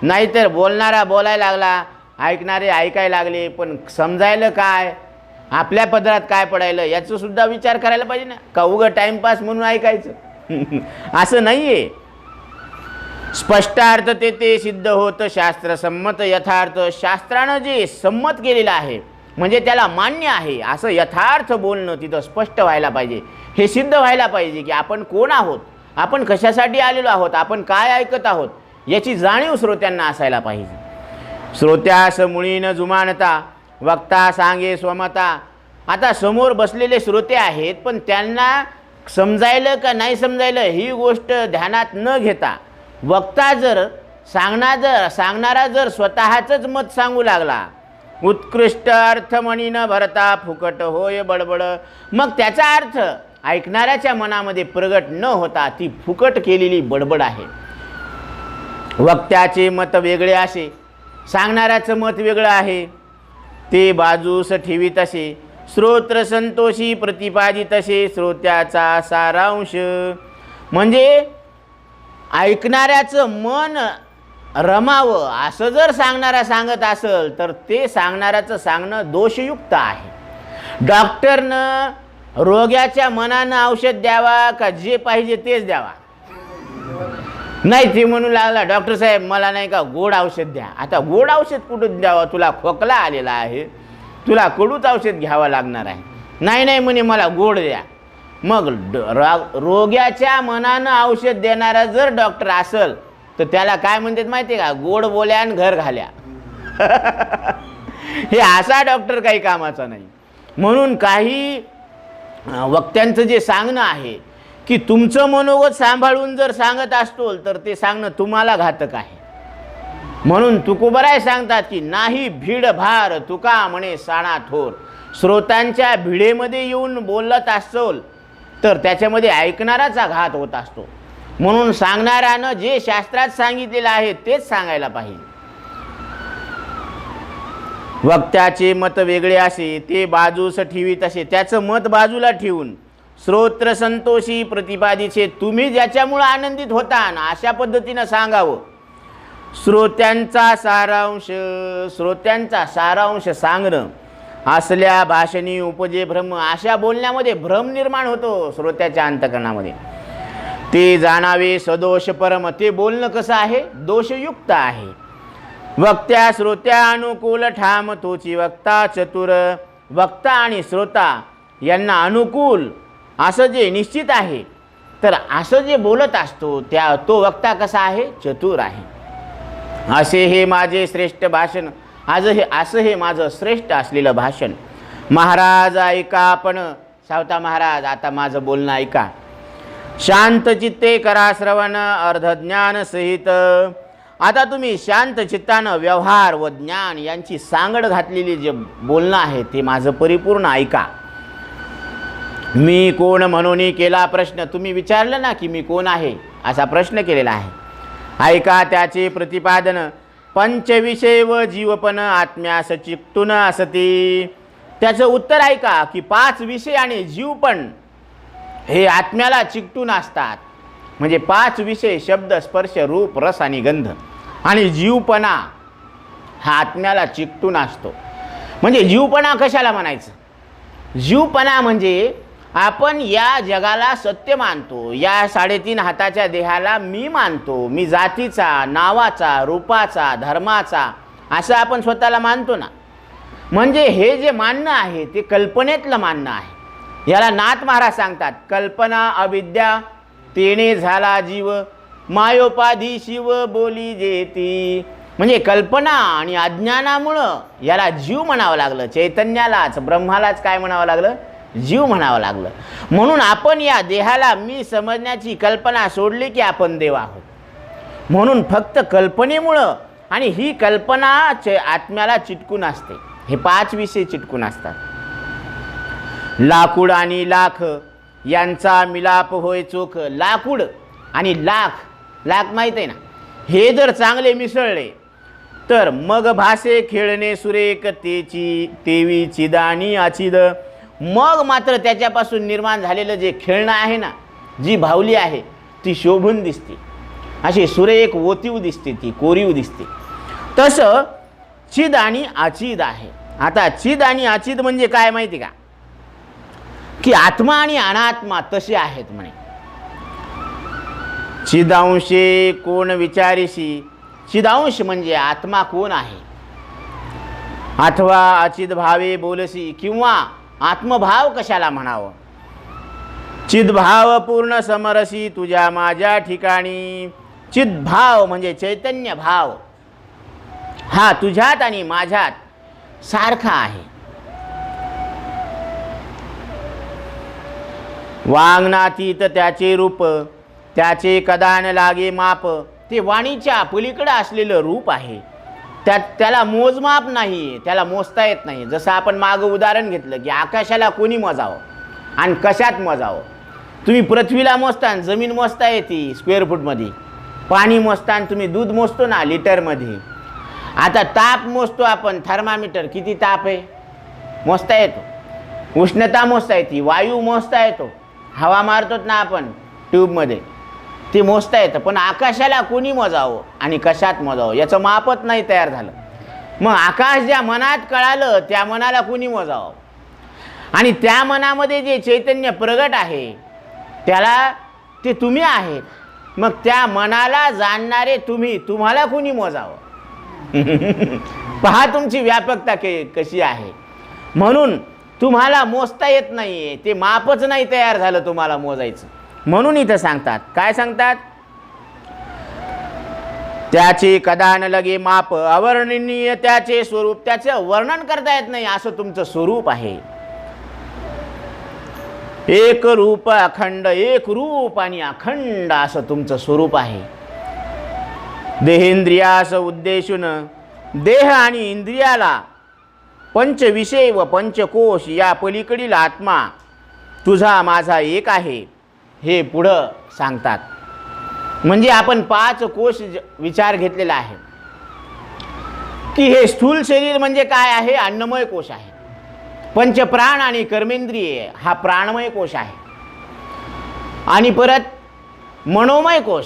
[SPEAKER 1] नाहीतर बोलणारा बोलायला लागला, ऐकणारे ऐकायला लागले, पण समजायला काय, आपल्या पदरात काय पडायलं याचं सुद्धा विचार करायला पाहिजे ना. का उगं टाइमपास म्हणून ऐकायचं असं नाही आहे. स्पष्टार्थ ते सिद्ध होतं शास्त्रसंमत यथार्थ. शास्त्रानं जे संमत केलेलं आहे म्हणजे त्याला मान्य आहे असं यथार्थ बोलणं तिथं स्पष्ट व्हायला पाहिजे. हे सिद्ध व्हायला पाहिजे की आपण कोण आहोत, आपण कशासाठी आलेलो आहोत, आपण काय ऐकत आहोत याची जाणीव श्रोत्यांना असायला पाहिजे. श्रोत्यास मुळी न जुमानता वक्ता सांगे स्वमता. आता समोर बसलेले श्रोते आहेत पण त्यांना समजायलं का नाही समजायलं ही गोष्ट ध्यानात न घेता वक्ता जर सांगणारा जर स्वतःचंच मत सांगू लागला, उत्कृष्ट अर्थ म्हणी न भरता फुकट होय बडबड, मग त्याचा अर्थ ऐकणाऱ्याच्या मनामध्ये प्रगट न होता ती फुकट केलेली बडबड आहे. वक्त्याचे मत वेगळे असे, सांगणाऱ्याचं मत वेगळं आहे, ते बाजूस ठेवीत असे. श्रोत्र संतोषी प्रतिपादित असे. श्रोत्याचा सारांश म्हणजे ऐकणाऱ्याचं मन रमावं असं जर सांगणारा सांगत असेल तर ते सांगणाऱ्याचं सांगणं दोषयुक्त आहे. डॉक्टरनं रोग्याच्या मनानं औषध द्यावा का जे पाहिजे तेच द्यावा. नाही ते म्हणू लागला डॉक्टर साहेब मला नाही का गोड औषध द्या. आता गोड औषध कुठून द्यावं, तुला खोकला आलेला आहे, तुला कडूच औषध घ्यावं लागणार आहे. नाही म्हणे मला गोड द्या. मग रोग्याच्या मनानं औषध देणारा जर डॉक्टर असेल तर त्याला काय म्हणतात माहिती आहे का, गोड बोल्या आणि घर घाल्या. हे असा डॉक्टर काही कामाचा नाही. म्हणून काही वक्त्यांचं जे सांगणं आहे की तुमचं मनोगत सांभाळून जर सांगत असतो तर ते सांगणं तुम्हाला घातक आहे. म्हणून तुकोबराय सांगतात की नाही भीड भार तुका म्हणे साणा थोर. श्रोतांच्या भिडेमध्ये येऊन बोलत असोल तर त्याच्यामध्ये ऐकणाराचा घात होत असतो. म्हणून सांगणाऱ्यानं जे शास्त्रात सांगितलेलं आहे तेच सांगायला पाहिजे. वक्त्याचे मत वेगळे असे, ते बाजूस ठेवीत असे. त्याचं मत बाजूला ठेवून श्रोत्र संतोषी प्रतिपादितसे. तुम्ही ज्याच्यामुळे आनंदित होता अशा पद्धतीनं सांगावं. श्रोत्यांचा सारांश सांगणं. असल्या भाषणी उपजे भ्रम. अशा बोलण्यामध्ये भ्रम निर्माण होतो श्रोत्याच्या अंतकरणामध्ये. ते जाणावे सदोष परम. ते बोलणं कसं आहे, दोषयुक्त आहे. वक्त्या श्रोत्या अनुकूल ठाम तोची वक्ता चतुर. वक्ता आणि श्रोता यांना अनुकूल असं जे निश्चित आहे तर असं जे बोलत असतो तो वक्ता कसा आहे, चतुर आहे. असे हे माझे श्रेष्ठ भाषण. असं हे माझं श्रेष्ठ असलेलं भाषण. महाराज ऐका आपण. सावता महाराज आता माझं बोलणं ऐका. शांत चित्ते करा श्रवण अर्धज्ञान सहित. आता तुम्ही शांत चित्तानं व्यवहार व ज्ञान यांची सांगड घातलेली जे बोलणं आहे ते माझं परिपूर्ण ऐका. मी कोण म्हणून केला प्रश्न. तुम्ही विचारलं ना की मी कोण आहे असा प्रश्न केलेला आहे. ऐका त्याचे प्रतिपादन. पंचविषय व जीवपण आत्म्यास चिकटून असती. त्याचं उत्तर आहे का की 5 विषय आणि जीव पण हे आत्म्याला चिकटून असतात. म्हणजे 5 विषय शब्द स्पर्श रूप रस आणि गंध आणि जीवपणा हा आत्म्याला चिकटून असतो. म्हणजे जीवपणा कशाला म्हणायचं? जीवपणा म्हणजे आपण या जगाला सत्य मानतो, या 3.5 हाताच्या देहाला मी मानतो, मी जातीचा, नावाचा, रूपाचा, धर्माचा असं आपण स्वतःला मानतो ना. म्हणजे हे जे मानणं आहे ते कल्पनेतलं मानणं आहे. याला नाथ महाराज सांगतात, कल्पना अविद्या तेने झाला जीव, मायोपाधी शिव बोली जेती. म्हणजे कल्पना आणि अज्ञानामुळं याला जीव म्हणावं लागलं, चैतन्यालाच ब्रह्मालाच काय म्हणावं लागलं? जीव म्हणावं लागलं. म्हणून आपण या देहाला मी समजण्याची कल्पना सोडली की आपण देव आहोत. म्हणून फक्त कल्पनेमुळं आणि ही कल्पना आत्म्याला चिटकून असते. हे 5 विषय चिटकून असतात. लाकूड आणि लाख यांचा मिलाप होय चोख. लाकूड आणि लाख माहीत आहे ना, हे जर चांगले मिसळले तर मग भासे खेळणे सुरेख तेवी चिदानी अचिद. मग मात्र त्याच्यापासून निर्माण झालेलं जे खेळणं आहे ना, जी भावली आहे ती शोभून दिसते, अशी सुरेख ओतीव दिसते, ती कोरीव दिसते. तसं चिद आणि अचिद आहे. आता चिद आणि अचिद म्हणजे काय माहिती का? की आत्मा आणि अनात्मा तसे आहेत म्हणे. चिदांशे कोण विचारिशी. चिदांश म्हणजे आत्मा कोण आहे, अथवा अचिद भावे बोलसी, किंवा आत्मभाव कशाला म्हणावं. चिदभाव पूर्ण समरसी तुझ्या माझ्या ठिकाणी. चिदभाव म्हणजे चैतन्य भाव हा तुझ्यात आणि माझ्यात सारखा आहे. वांगनातीत त्याचे रूप, त्याचे कदान लागे माप. ते वाणीच्या पलीकडे असलेलं रूप आहे, त्याला मोजमाप नाही, त्याला मोजता येत नाही. जसं आपण मागं उदाहरण घेतलं की आकाशाला कोणी मोजावं आणि कशात मोजावं. तुम्ही पृथ्वीला मोजता, जमीन मोजता येते स्क्वेअर फूटमध्ये. पाणी मोजता, तुम्ही दूध मोजतो ना लिटरमध्ये. आता ताप मोजतो आपण, थर्मामीटर किती ताप आहे मोजता येतो. उष्णता मोजता येते, वायू मोजता येतो, हवा मारतोत ना आपण ट्यूबमध्ये, ते मोजता येतं. पण आकाशाला कोणी मोजावं आणि कशात मोजावं याचं मापच नाही तयार झालं. मग आकाश ज्या मनात कळालं त्या मनाला कोणी मोजावं, आणि त्या मनामध्ये जे चैतन्य प्रगट आहे त्याला ते तुम्ही आहेत. मग त्या मनाला जाणणारे तुम्हाला कोणी मोजावं? पहा तुमची व्यापकता कशी आहे. म्हणून तुम्हाला मोजता येत नाही, ते मापच नाही तयार झालं तुम्हाला मोजायचं. म्हणून इथं सांगतात, काय सांगतात? त्याचे कदान लगे माप, अवर्णनीय त्याचे स्वरूप. त्याचं वर्णन करता येत नाही असं तुमचं स्वरूप आहे. एक रूप अखंड, एक रूप आणि अखंड असं तुमचं स्वरूप आहे. देहेंद्रियास उद्देशून, देह आणि इंद्रियाला पंचविषय व पंचकोश या पलीकडील आत्मा तुझा माझा एक आहे हे पुढं सांगतात. म्हणजे आपण 5 कोश विचार घेतलेला आहे की हे स्थूल शरीर म्हणजे काय आहे? अन्नमय कोश आहे. पंचप्राण आणि कर्मेंद्रिय हा प्राणमय कोश आहे. आणि परत मनोमय कोश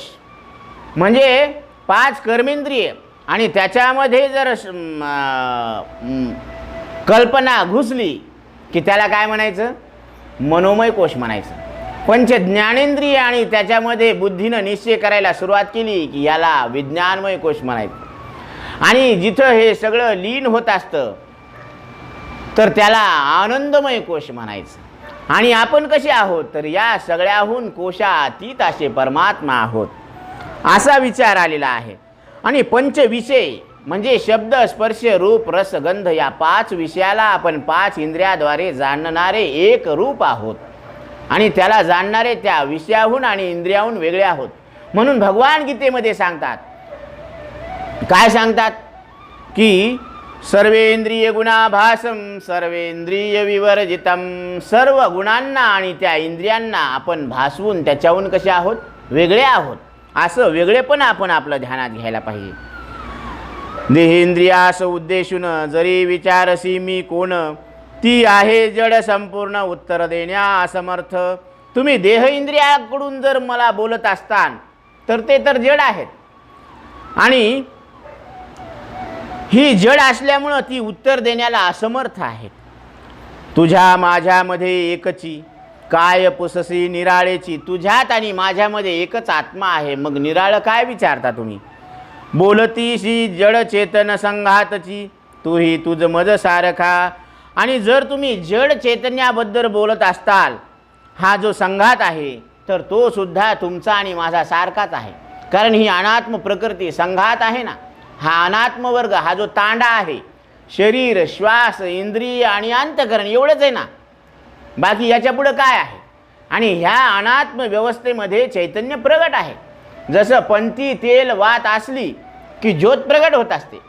[SPEAKER 1] म्हणजे 5 कर्मेंद्रिय, आणि त्याच्यामध्ये जर कल्पना घुसली की त्याला काय म्हणायचं? मनोमय कोश म्हणायचं. पंच ज्ञानेंद्रिय आणि त्याच्यामध्ये बुद्धीनं निश्चय करायला सुरुवात केली की याला विज्ञानमय कोश म्हणायचं. आणि जिथं हे सगळं लीन होत असतं तर त्याला आनंदमय कोश म्हणायचं. आणि आपण कसे आहोत? तर या सगळ्याहून कोशातीत असे परमात्मा आहोत असा विचार आलेला आहे. आणि पंचविषय म्हणजे शब्द स्पर्श रूप रस गंध या 5 विषयाला आपण 5 इंद्रियाद्वारे जाणणारे एक रूप आहोत, आणि त्याला जाणणारे त्या विषयाहून आणि इंद्रियाहून वेगळे आहोत. म्हणून भगवान गीतेमध्ये सांगतात, काय सांगतात? की सर्वेंद्रिय गुणाभासम सर्वेंद्रिय विवर्जितम. सर्व गुणांना आणि त्या इंद्रियांना आपण भासवून त्याच्याहून कसे आहोत? वेगळे आहोत. असं वेगळेपण आपण आपलं ध्यानात घ्यायला पाहिजे. देहेंद्रियास उद्देशून जरी विचारसी मी कोण, ती आहे जड संपूर्ण उत्तर देण्या असमर्थ. तुम्ही देह इंद्रियाकडून जर मला बोलत असताल तर ते तर जड आहेत आणि ही जड असल्यामुळं ती उत्तर देण्याला असमर्थ आहेत. तुझ्या माझ्यामध्ये एकची काय पुससी निराळेची. तुझ्यात आणि माझ्यामध्ये एकच आत्मा आहे, मग निराळं काय विचारता तुम्ही. बोलतीशी जड चेतन संघातची तूही तुझ मज सारखा. आणि जर तुम्ही जड चैतन्याबद्दल बोलत असताल, हा जो संघात आहे तर तो सुद्धा तुमचा आणि माझा सारखाच आहे. कारण ही अनात्म प्रकृती संघात आहे ना, हा अनात्म वर्ग, हा जो तांडा आहे, शरीर श्वास इंद्रिय आणि अंतकरण एवढंच आहे ना, बाकी याच्या पुढं काय आहे. आणि ह्या अनात्म व्यवस्थेमध्ये चैतन्य प्रगट आहे. जसं पंथी तेल वात असली की ज्योत प्रगट होत असते,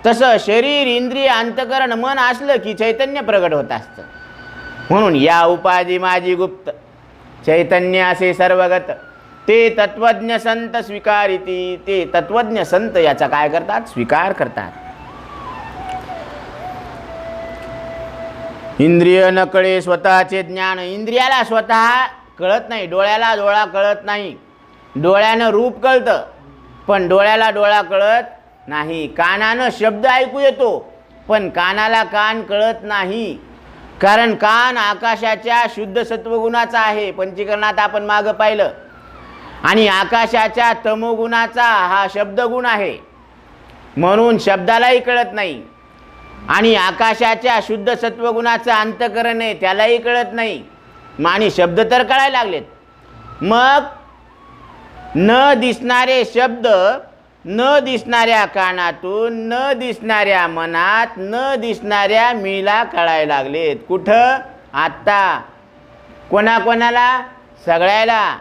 [SPEAKER 1] तसं शरीर इंद्रिय अंतकरण मन असलं की चैतन्य प्रगट होत असतं. म्हणून या उपाधी माझी गुप्त चैतन्य असे सर्वगत ते तत्वज्ञ संत स्वीकारिती. ते तत्वज्ञ संत याचा काय करतात, स्वीकार करतात. इंद्रिय न कळे स्वतःचे ज्ञान. इंद्रियाला स्वतः कळत नाही, डोळ्याला डोळा कळत नाही. डोळ्यानं रूप कळतं पण डोळ्याला डोळा कळत नाही. कानानं शब्द ऐकू येतो पण कानाला कान कळत नाही. कारण कान आकाशाच्या शुद्ध सत्वगुणाचा आहे, पंचीकरणात आपण मागं पाहिलं. आणि आकाशाच्या तमोगुणाचा हा शब्दगुण आहे, म्हणून शब्दालाही कळत नाही. आणि आकाशाच्या शुद्ध सत्वगुणाचं अंतकरण आहे, त्यालाही कळत नाही. आणि शब्द तर कळायला लागलेत. मग न दिसणारे शब्द न दिसणाऱ्या कानातून, न दिसणाऱ्या मनात, न दिसणाऱ्या मीला कळायला लागलेत. कुठं? आत्ता. कोणाकोणाला? सगळ्याला.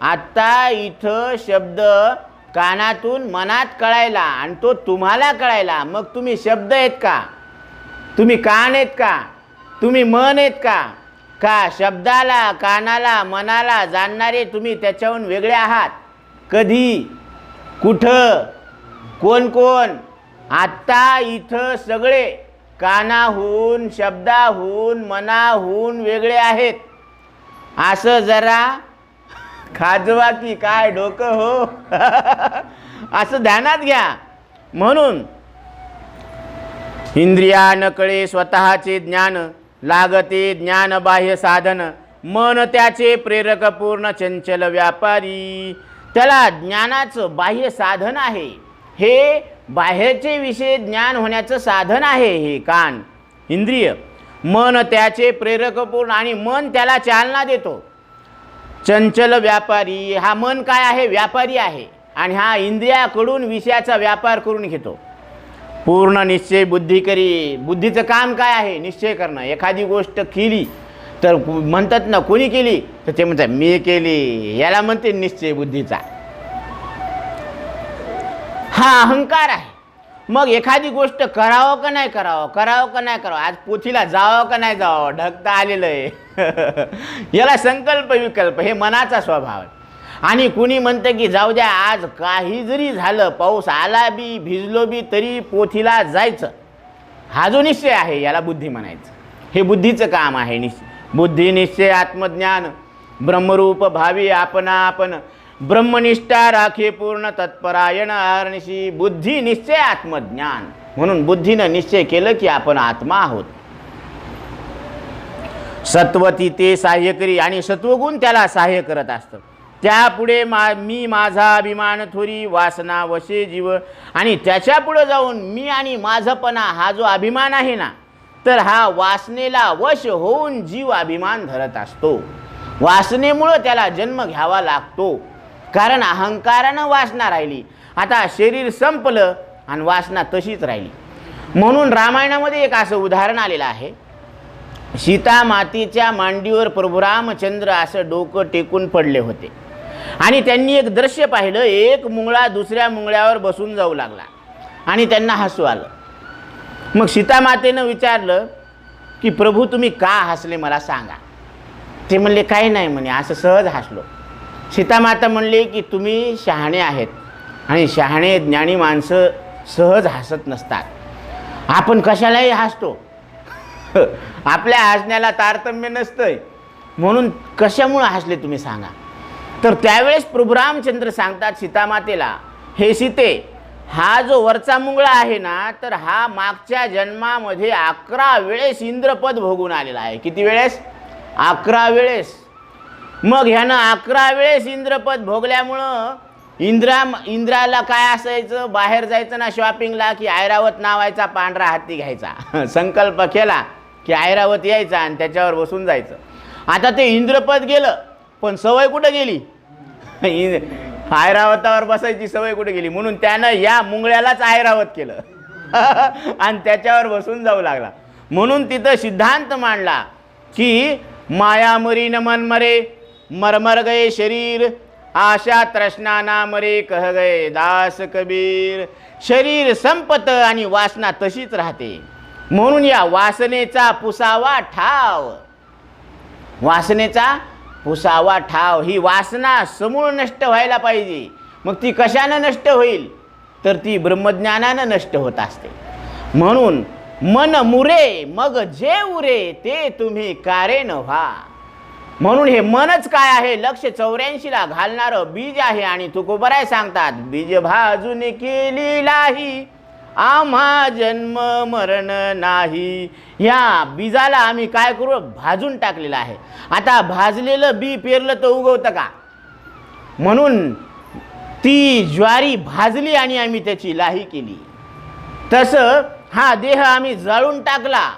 [SPEAKER 1] आत्ता इथं शब्द कानातून मनात कळायला आणि तो तुम्हाला कळायला. मग तुम्ही शब्द आहेत का? तुम्ही कान आहेत का? तुम्ही मन आहेत का? का शब्दाला कानाला मनाला जाणणारे तुम्ही त्याच्याहून वेगळे आहात? कधी? कुठं? कोण कोण? आत्ता इथं सगळे कानाहून शब्दाहून मनाहून वेगळे आहेत. असं जरा खाजवा की काय डोकं हो. असं ध्यानात घ्या. म्हणून इंद्रिया न कळे स्वतःचे ज्ञान लागते ज्ञान बाह्य साधन. मन त्याचे प्रेरक पूर्ण चंचल व्यापारी. त्याला ज्ञानाचं बाह्य साधन आहे. हे बाह्यचे विषय ज्ञान होण्याचं साधन आहे हे कान इंद्रिय. मन त्याचे प्रेरक पूर्ण आणि मन त्याला चालना देतो. चंचल व्यापारी. हा मन काय आहे? व्यापारी आहे. आणि हा इंद्रियाकडून विषयाचा व्यापार करून घेतो. पूर्ण निश्चय बुद्धी करी. बुद्धीचं काम काय आहे? निश्चय करणं. एखादी गोष्ट केली तर म्हणतात ना, कोणी केली तर ते म्हणतात मी केली. याला म्हणते निश्चय बुद्धीचा. हा अहंकार आहे. मग एखादी गोष्ट करावं का नाही करावं, करावं का नाही करावं, आज पोथीला जावं का नाही जावं, ढकता आलेलं आहे. याला संकल्प विकल्प हे मनाचा स्वभाव आहे. आणि कुणी म्हणतं की जाऊ द्या, आज काही जरी झालं, पाऊस आला बी भिजलो बी तरी पोथीला जायचं. हा जो निश्चय आहे याला बुद्धी म्हणायचं. हे बुद्धीचं काम आहे. बुद्धी निश्चय आत्मज्ञान ब्रह्मरूप भावी आपणा आपण. ब्रह्मनिष्ठा राखे पूर्ण तत्परायण अहर्निशी. बुद्धी निश्चय आत्मज्ञान. म्हणून बुद्धीनं निश्चय केलं की आपण आत्मा आहोत. सत्वती ते सहाय्य करी आणि सत्वगुण त्याला सहाय्य करत असतं. त्यापुढे मी माझा अभिमान थोरी वासना वशे जीव. आणि त्याच्या पुढे जाऊन मी आणि माझपणा हा जो अभिमान आहे ना, तर हा वासनेला वश होऊन जीव अभिमान धरत असतो. वासनेमुळं त्याला जन्म घ्यावा लागतो. कारण अहंकारानं वासना राहिली. आता शरीर संपलं आणि वासना तशीच राहिली. म्हणून रामायणामध्ये एक असं उदाहरण आलेलं आहे. सीता मातेच्या मांडीवर प्रभू रामचंद्र असं डोकं टेकून पडले होते आणि त्यांनी एक दृश्य पाहिलं. एक मुंगळा दुसऱ्या मुंगळ्यावर बसून जाऊ लागला आणि त्यांना हसू आलं. मग सीता मातेनं विचारलं की प्रभू तुम्ही का हसले मला सांगा. ते म्हणले काही नाही म्हणे, असं सहज हसलो. सीता माता म्हणले की तुम्ही शहाणे आहेत आणि शहाणे ज्ञानी माणसं सहज हसत नसतात. आपण कशालाही हसतो. आपल्या हसण्याला तारतम्य नसतंय. म्हणून कशामुळे हसले तुम्ही सांगा. तर त्यावेळेस प्रभू रामचंद्र सांगतात सीतामातेला, हे सीते, हा जो वरचा मुंगळा आहे ना, तर हा मागच्या जन्मामध्ये 11 वेळेस इंद्रपद भोगून आलेला आहे. किती वेळेस? 11 वेळेस. मग ह्यानं 11 वेळेस इंद्रपद भोगल्यामुळं इंद्राला काय असायचं, बाहेर जायचं ना शॉपिंगला की ऐरावत नावायचा पांढरा हत्ती घ्यायचा. संकल्प केला की ऐरावत यायचा आणि त्याच्यावर बसून जायचं. आता ते इंद्रपद गेलं, पण सवय कुठं गेली? ऐरावतावर बसायची सवय कुठे गेली? म्हणून त्यानं या मुंगळ्यालाच ऐरावत केलं आणि त्याच्यावर बसून जाऊ लागला. म्हणून तिथं सिद्धांत मांडला की माया मरी न मन मरे, मरमर गए शरीर, आशा तृष्णा ना मरे, कह गए दास कबीर. शरीर संपत आणि वासना तशीच राहते. म्हणून या वासनेचा पुसावा ठाव, वासनेचा पुसावा ठाव. ही वासना समूळ नष्ट व्हायला पाहिजे. मग ती कशानं नष्ट होईल? तर ती ब्रह्मज्ञानानं नष्ट होत असते. म्हणून मन मुरे मग जे उरे, ते तुम्ही कारे न व्हा. म्हणून हे मनच काय आहे? लक्ष 84ला घालणारं बीज आहे. आणि तुकोबराय सांगतात, बीज भाजून केली लाही, आम्हा जन्म मरण नाही. ह्या बीजाला आम्ही काय करू? भाजून टाकलेलं आहे. आता भाजलेलं बी पेरलं तर उगवतं का? म्हणून ती ज्वारी भाजली आणि आम्ही त्याची लाही केली. तसं हा देह आम्ही जाळून टाकला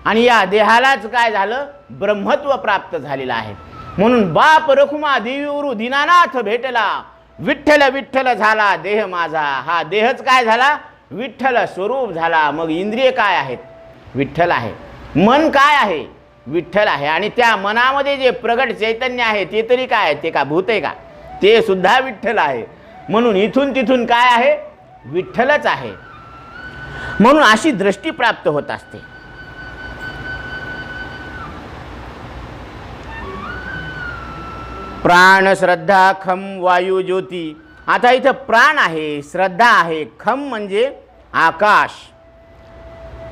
[SPEAKER 1] आणि या देहालाच काय झालं? ब्रह्मत्व प्राप्त झालेलं आहे. म्हणून बाप रखुमा देवीवरू दीनानाथ भेटला, विठ्ठल विठ्ठल झाला देह माझा. हा देहच काय झाला? विठ्ठल स्वरूप झाला. मग इंद्रिय काय आहेत? विठ्ठल आहे. मन काय आहे? विठ्ठल आहे. आणि त्या मनामध्ये जे प्रगट चैतन्य आहे ते तरी काय आहे? ते का भूत आहे का? ते सुद्धा विठ्ठल आहे. म्हणून इथून तिथून काय आहे? विठ्ठलच आहे. म्हणून अशी दृष्टी प्राप्त होत असते. प्राण श्रद्धा खम वायू ज्योती. आता इथं प्राण आहे, श्रद्धा आहे, खम म्हणजे आकाश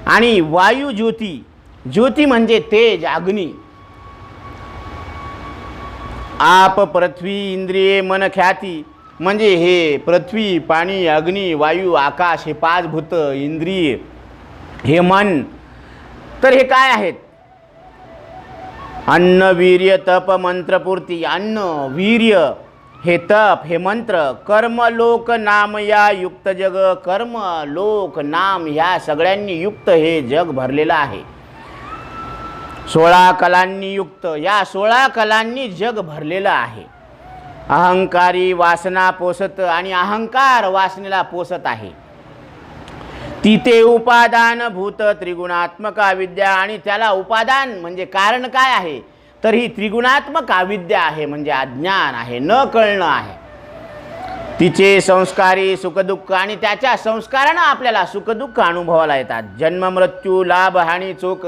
[SPEAKER 1] आणि वायू ज्योती. ज्योती म्हणजे तेज, अग्नी. आप पृथ्वी इंद्रिये मन ख्याती. म्हणजे हे पृथ्वी, पाणी, अग्नी, वायू, आकाश हे 5 भूत, इंद्रिय, हे मन. तर हे काय आहेत? अन्न वीर्य तप मंत्रपूर्ती. अन्न, वीर्य, हे तप, हे मंत्र, कर्म लोक नाम या युक्त जग. कर्म लोक नाम ह्या सगळ्यांनी युक्त हे जग भरलेलं आहे. 16 कलांनी युक्त, या 16 कलांनी जग भरलेलं आहे. अहंकारी वासना पोसत आणि अहंकार वासनेला पोसत आहे. तिथे उपादान भूत त्रिगुणात्मक अविद्या. आणि त्याला उपादान म्हणजे कारण काय आहे? तर ही त्रिगुणात्मक अविद्या आहे, म्हणजे अज्ञान आहे, न कळणं आहे. तिचे संस्कारी सुखदुःख. आणि त्याच्या संस्कारानं आपल्याला सुखदुःख अनुभवाला येतात. जन्म मृत्यू लाभ हानी चोख.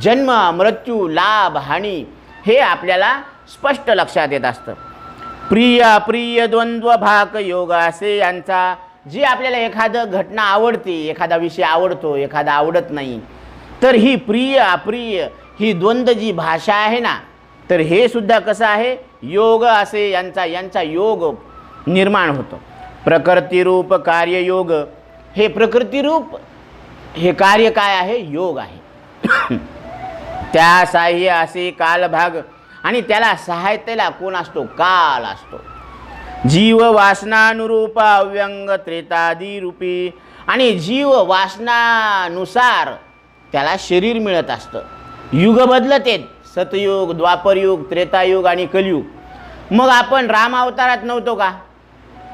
[SPEAKER 1] जन्म मृत्यू लाभ हानी हे आपल्याला स्पष्ट लक्षात येत असतं. प्रिय अप्रिय द्वंद्व भाक योग असे यांचा. जी आपल्याला एखादं घटना आवडते, एखादा विषय आवडतो, एखादा आवडत नाही, तर ही प्रिय अप्रिय ही द्वंद्व जी भाषा आहे ना, तर हे सुद्धा कसं आहे? योग असे यांचा योग निर्माण होतो. प्रकृतिरूप कार्ययोग. हे प्रकृतिरूप हे कार्य काय आहे? योग आहे. त्या साह्य असे कालभाग. आणि त्याला सहायतेला कोण असतो? काल असतो. जीव वासनानुरूप अव्यंग त्रेतादी रूपी. आणि जीव वासनानुसार त्याला शरीर मिळत असतं. युग बदलतेत, सतयुग, द्वापरयुग, त्रेतायुग आणि कलियुग. मग आपण राम अवतारात नव्हतो का?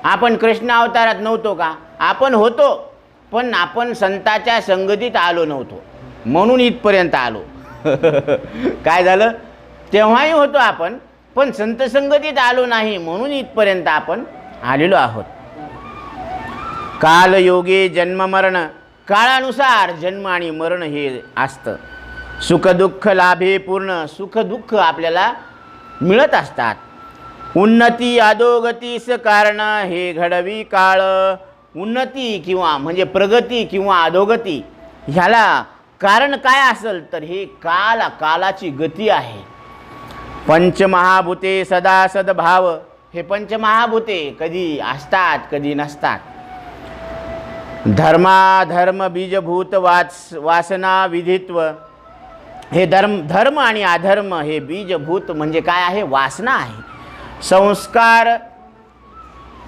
[SPEAKER 1] आपण कृष्ण अवतारात नव्हतो का? आपण होतो, पण आपण संताच्या संगतीत आलो नव्हतो, म्हणून इथपर्यंत आलो. काय झालं? तेव्हाही होतो आपण, पण संत संगतीत आलो नाही, म्हणून इथपर्यंत आपण आलेलो आहोत. कालयोगे जन्म मरण. काळानुसार जन्म आणि मरण हे असतं. सुखदुःख लाभे पूर्ण. सुखदुःख आपल्याला मिळत असतात. उन्नती अधोगतीस कारण हे घडवी काळ. उन्नती किंवा म्हणजे प्रगती किंवा अधोगती ह्याला कारण काय असेल तर हे कालाची गती आहे. पंचमहाभूते सदा सद्भाव, हे पंचमहाभूते कधी असतात कधी नसतात. धर्माधर्म बीजभूत वासना विधित्व, हे धर्म आणि अधर्म हे बीजभूत म्हणजे काय आहे, वासना आहे. संस्कार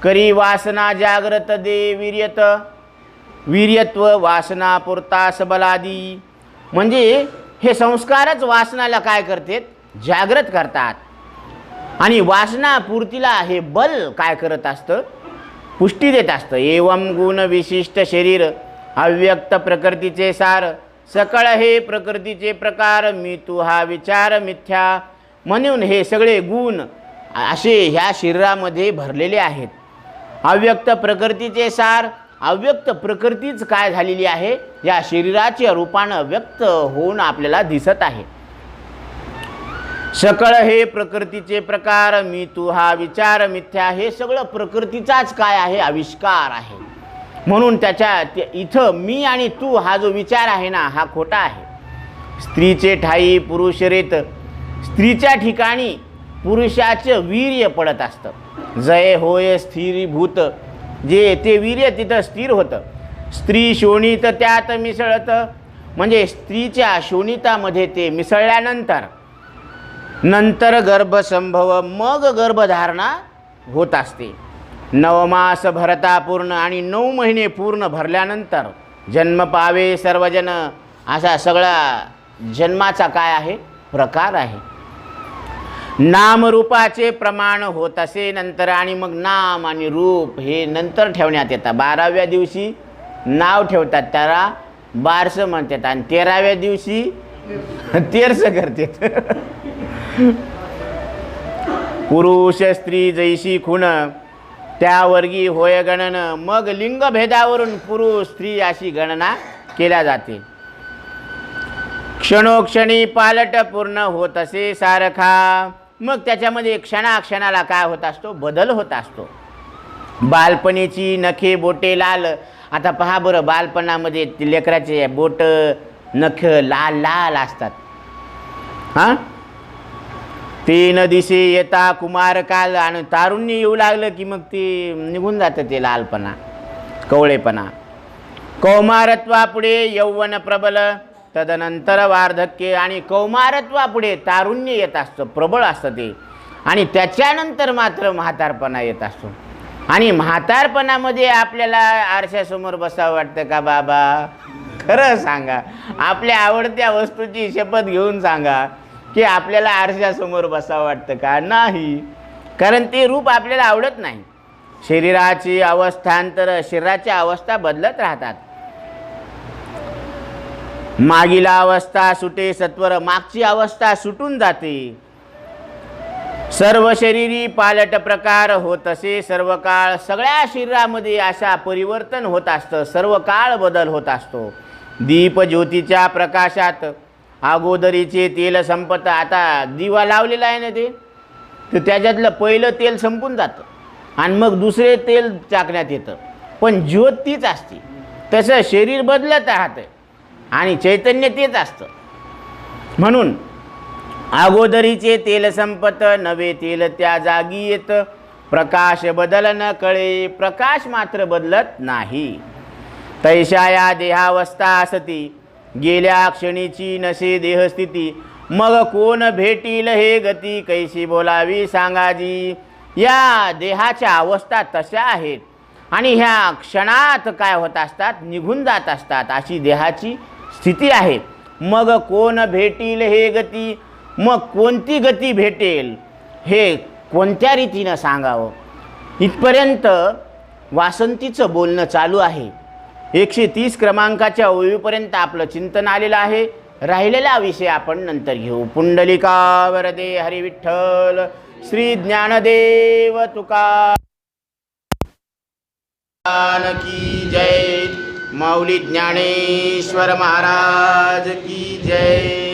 [SPEAKER 1] करी वासना जागृत दे वीर्यत्व वासना पुरता सबलादी, म्हणजे हे संस्कारच वासनाला काय करतात, जागृत करतात. आणि वासना पूर्तीला हे बल काय करत असतं, पुष्टी देत असतं. एवं गुण विशिष्ट शरीर अव्यक्त प्रकृतीचे सार, सकळ हे प्रकृतीचे प्रकार मी तू हा विचार मिथ्या. म्हणून हे सगळे गुण असे ह्या शरीरामध्ये भरलेले आहेत. अव्यक्त प्रकृतीचे सार, अव्यक्त प्रकृतीच काय झालेली आहे, या शरीराच्या रूपानं व्यक्त होऊन आपल्याला दिसत आहे. सकळ हे प्रकृतीचे प्रकार मी तू हा विचार मिथ्या, हे सगळं प्रकृतीचाच काय आहे, आविष्कार आहे. म्हणून त्याच्या इथं मी आणि तू हा जो विचार आहे ना, हा खोटा आहे. स्त्रीचे ठाई पुरुष रेत, स्त्रीच्या ठिकाणी पुरुषाचं वीर्य पडत असतं. जय होय स्थिरीभूत, जे ते वीर्य तिथं स्थिर होतं. स्त्री शोणित त्यात मिसळत, म्हणजे स्त्रीच्या शोणितामध्ये ते मिसळल्यानंतर गर्भसंभव, मग गर्भधारणा होत असते. 9 मास भरता पूर्ण, आणि 9 महिने पूर्ण भरल्यानंतर जन्म पावे सर्वजन, असा सगळा जन्माचा काय आहे, प्रकार आहे. नामरूपाचे प्रमाण होत असे नंतर, आणि मग नाम आणि रूप हे नंतर ठेवण्यात येतात. 12व्या दिवशी नाव ठेवतात, त्याला बारसं म्हणतात, आणि 13व्या दिवशी तेरसं करतात. पुरुष स्त्री जैशी खूण त्या वर्गी होय गणन, मग लिंगभेदावरून पुरुष स्त्री अशी गणना केल्या जाते. क्षणोक्षणी पालट पूर्ण होत असे सारखा, मग त्याच्यामध्ये क्षणाक्षणाला काय होत असतो, बदल होत असतो. बालपणीची नखे बोटे लाल, आता पहा बरं, बालपणामध्ये लेकराचे बोट नख लाल लाल असतात. हां, तीन दिसे येता कुमार काल, आणि तारुण्य येऊ लागलं की मग ते निघून जातं ते लालपणा, कवळेपणा. कौमारत्वापुढे यौवन प्रबल, तदनंतर वार्धक्य, आणि कौमारत्वापुढे तारुण्य येत असतं, प्रबळ असतं ते, आणि त्याच्यानंतर मात्र म्हातारपणा येत असतो. आणि म्हातारपणामध्ये आपल्याला आरशासमोर बसावं वाटतं का बाबा? खरं सांगा, आपल्या आवडत्या वस्तूची शपथ घेऊन सांगा की आपल्याला आरशासमोर बसावं वाटतं का? नाही, कारण ते रूप आपल्याला आवडत नाही. शरीराची अवस्थांतर, शरीराच्या अवस्था बदलत राहतात. मागीला अवस्था सुटे सत्वर, मागची अवस्था सुटून जाते. सर्व शरीरी पालट प्रकार होत असे सर्व काळ, सगळ्या शरीरामध्ये अशा परिवर्तन होत असतं, सर्व काळ बदल होत असतो. दीप ज्योतीच्या प्रकाशात अगोदरीचे तेल संपत, आता दिवा लावलेला आहे ना ते, तर त्याच्यातलं पहिलं तेल संपून जातं आणि मग दुसरे तेल टाकण्यात येतं, पण ज्योत तीच असते. तसं शरीर बदलत राहतं आणि चैतन्य तेच असतं. म्हणून अगोदरीचे तेल संपत, नवे तेल त्या जागी येत. प्रकाश बदल न कळे, प्रकाश मात्र बदलत नाही. तैशा या देहावस्था असती, गेल्या क्षणीची नसे देहस्थिती. मग कोण भेटील हे गती, कैसी बोलावी सांगाजी. या देहाच्या अवस्था तशा आहेत आणि ह्या क्षणात काय होत असतात, निघून जात असतात, अशी देहाची स्थिती आहे. मग कोण भेटील हे गती, मग कोणती गती भेटेल हे कोणत्या रीतीनं सांगावं. इथपर्यंत वासंतीचं बोलणं चालू आहे. 130 क्रमांकाच्या ओळीपर्यंत आपलं चिंतन आलेलं आहे. राहिलेला विषय आपण नंतर घेऊ. पुंडलिका वरदे हरी विठ्ठल श्री ज्ञानदेव तुकाराम की जय. माऊली ज्ञानेश्वर महाराज की जय.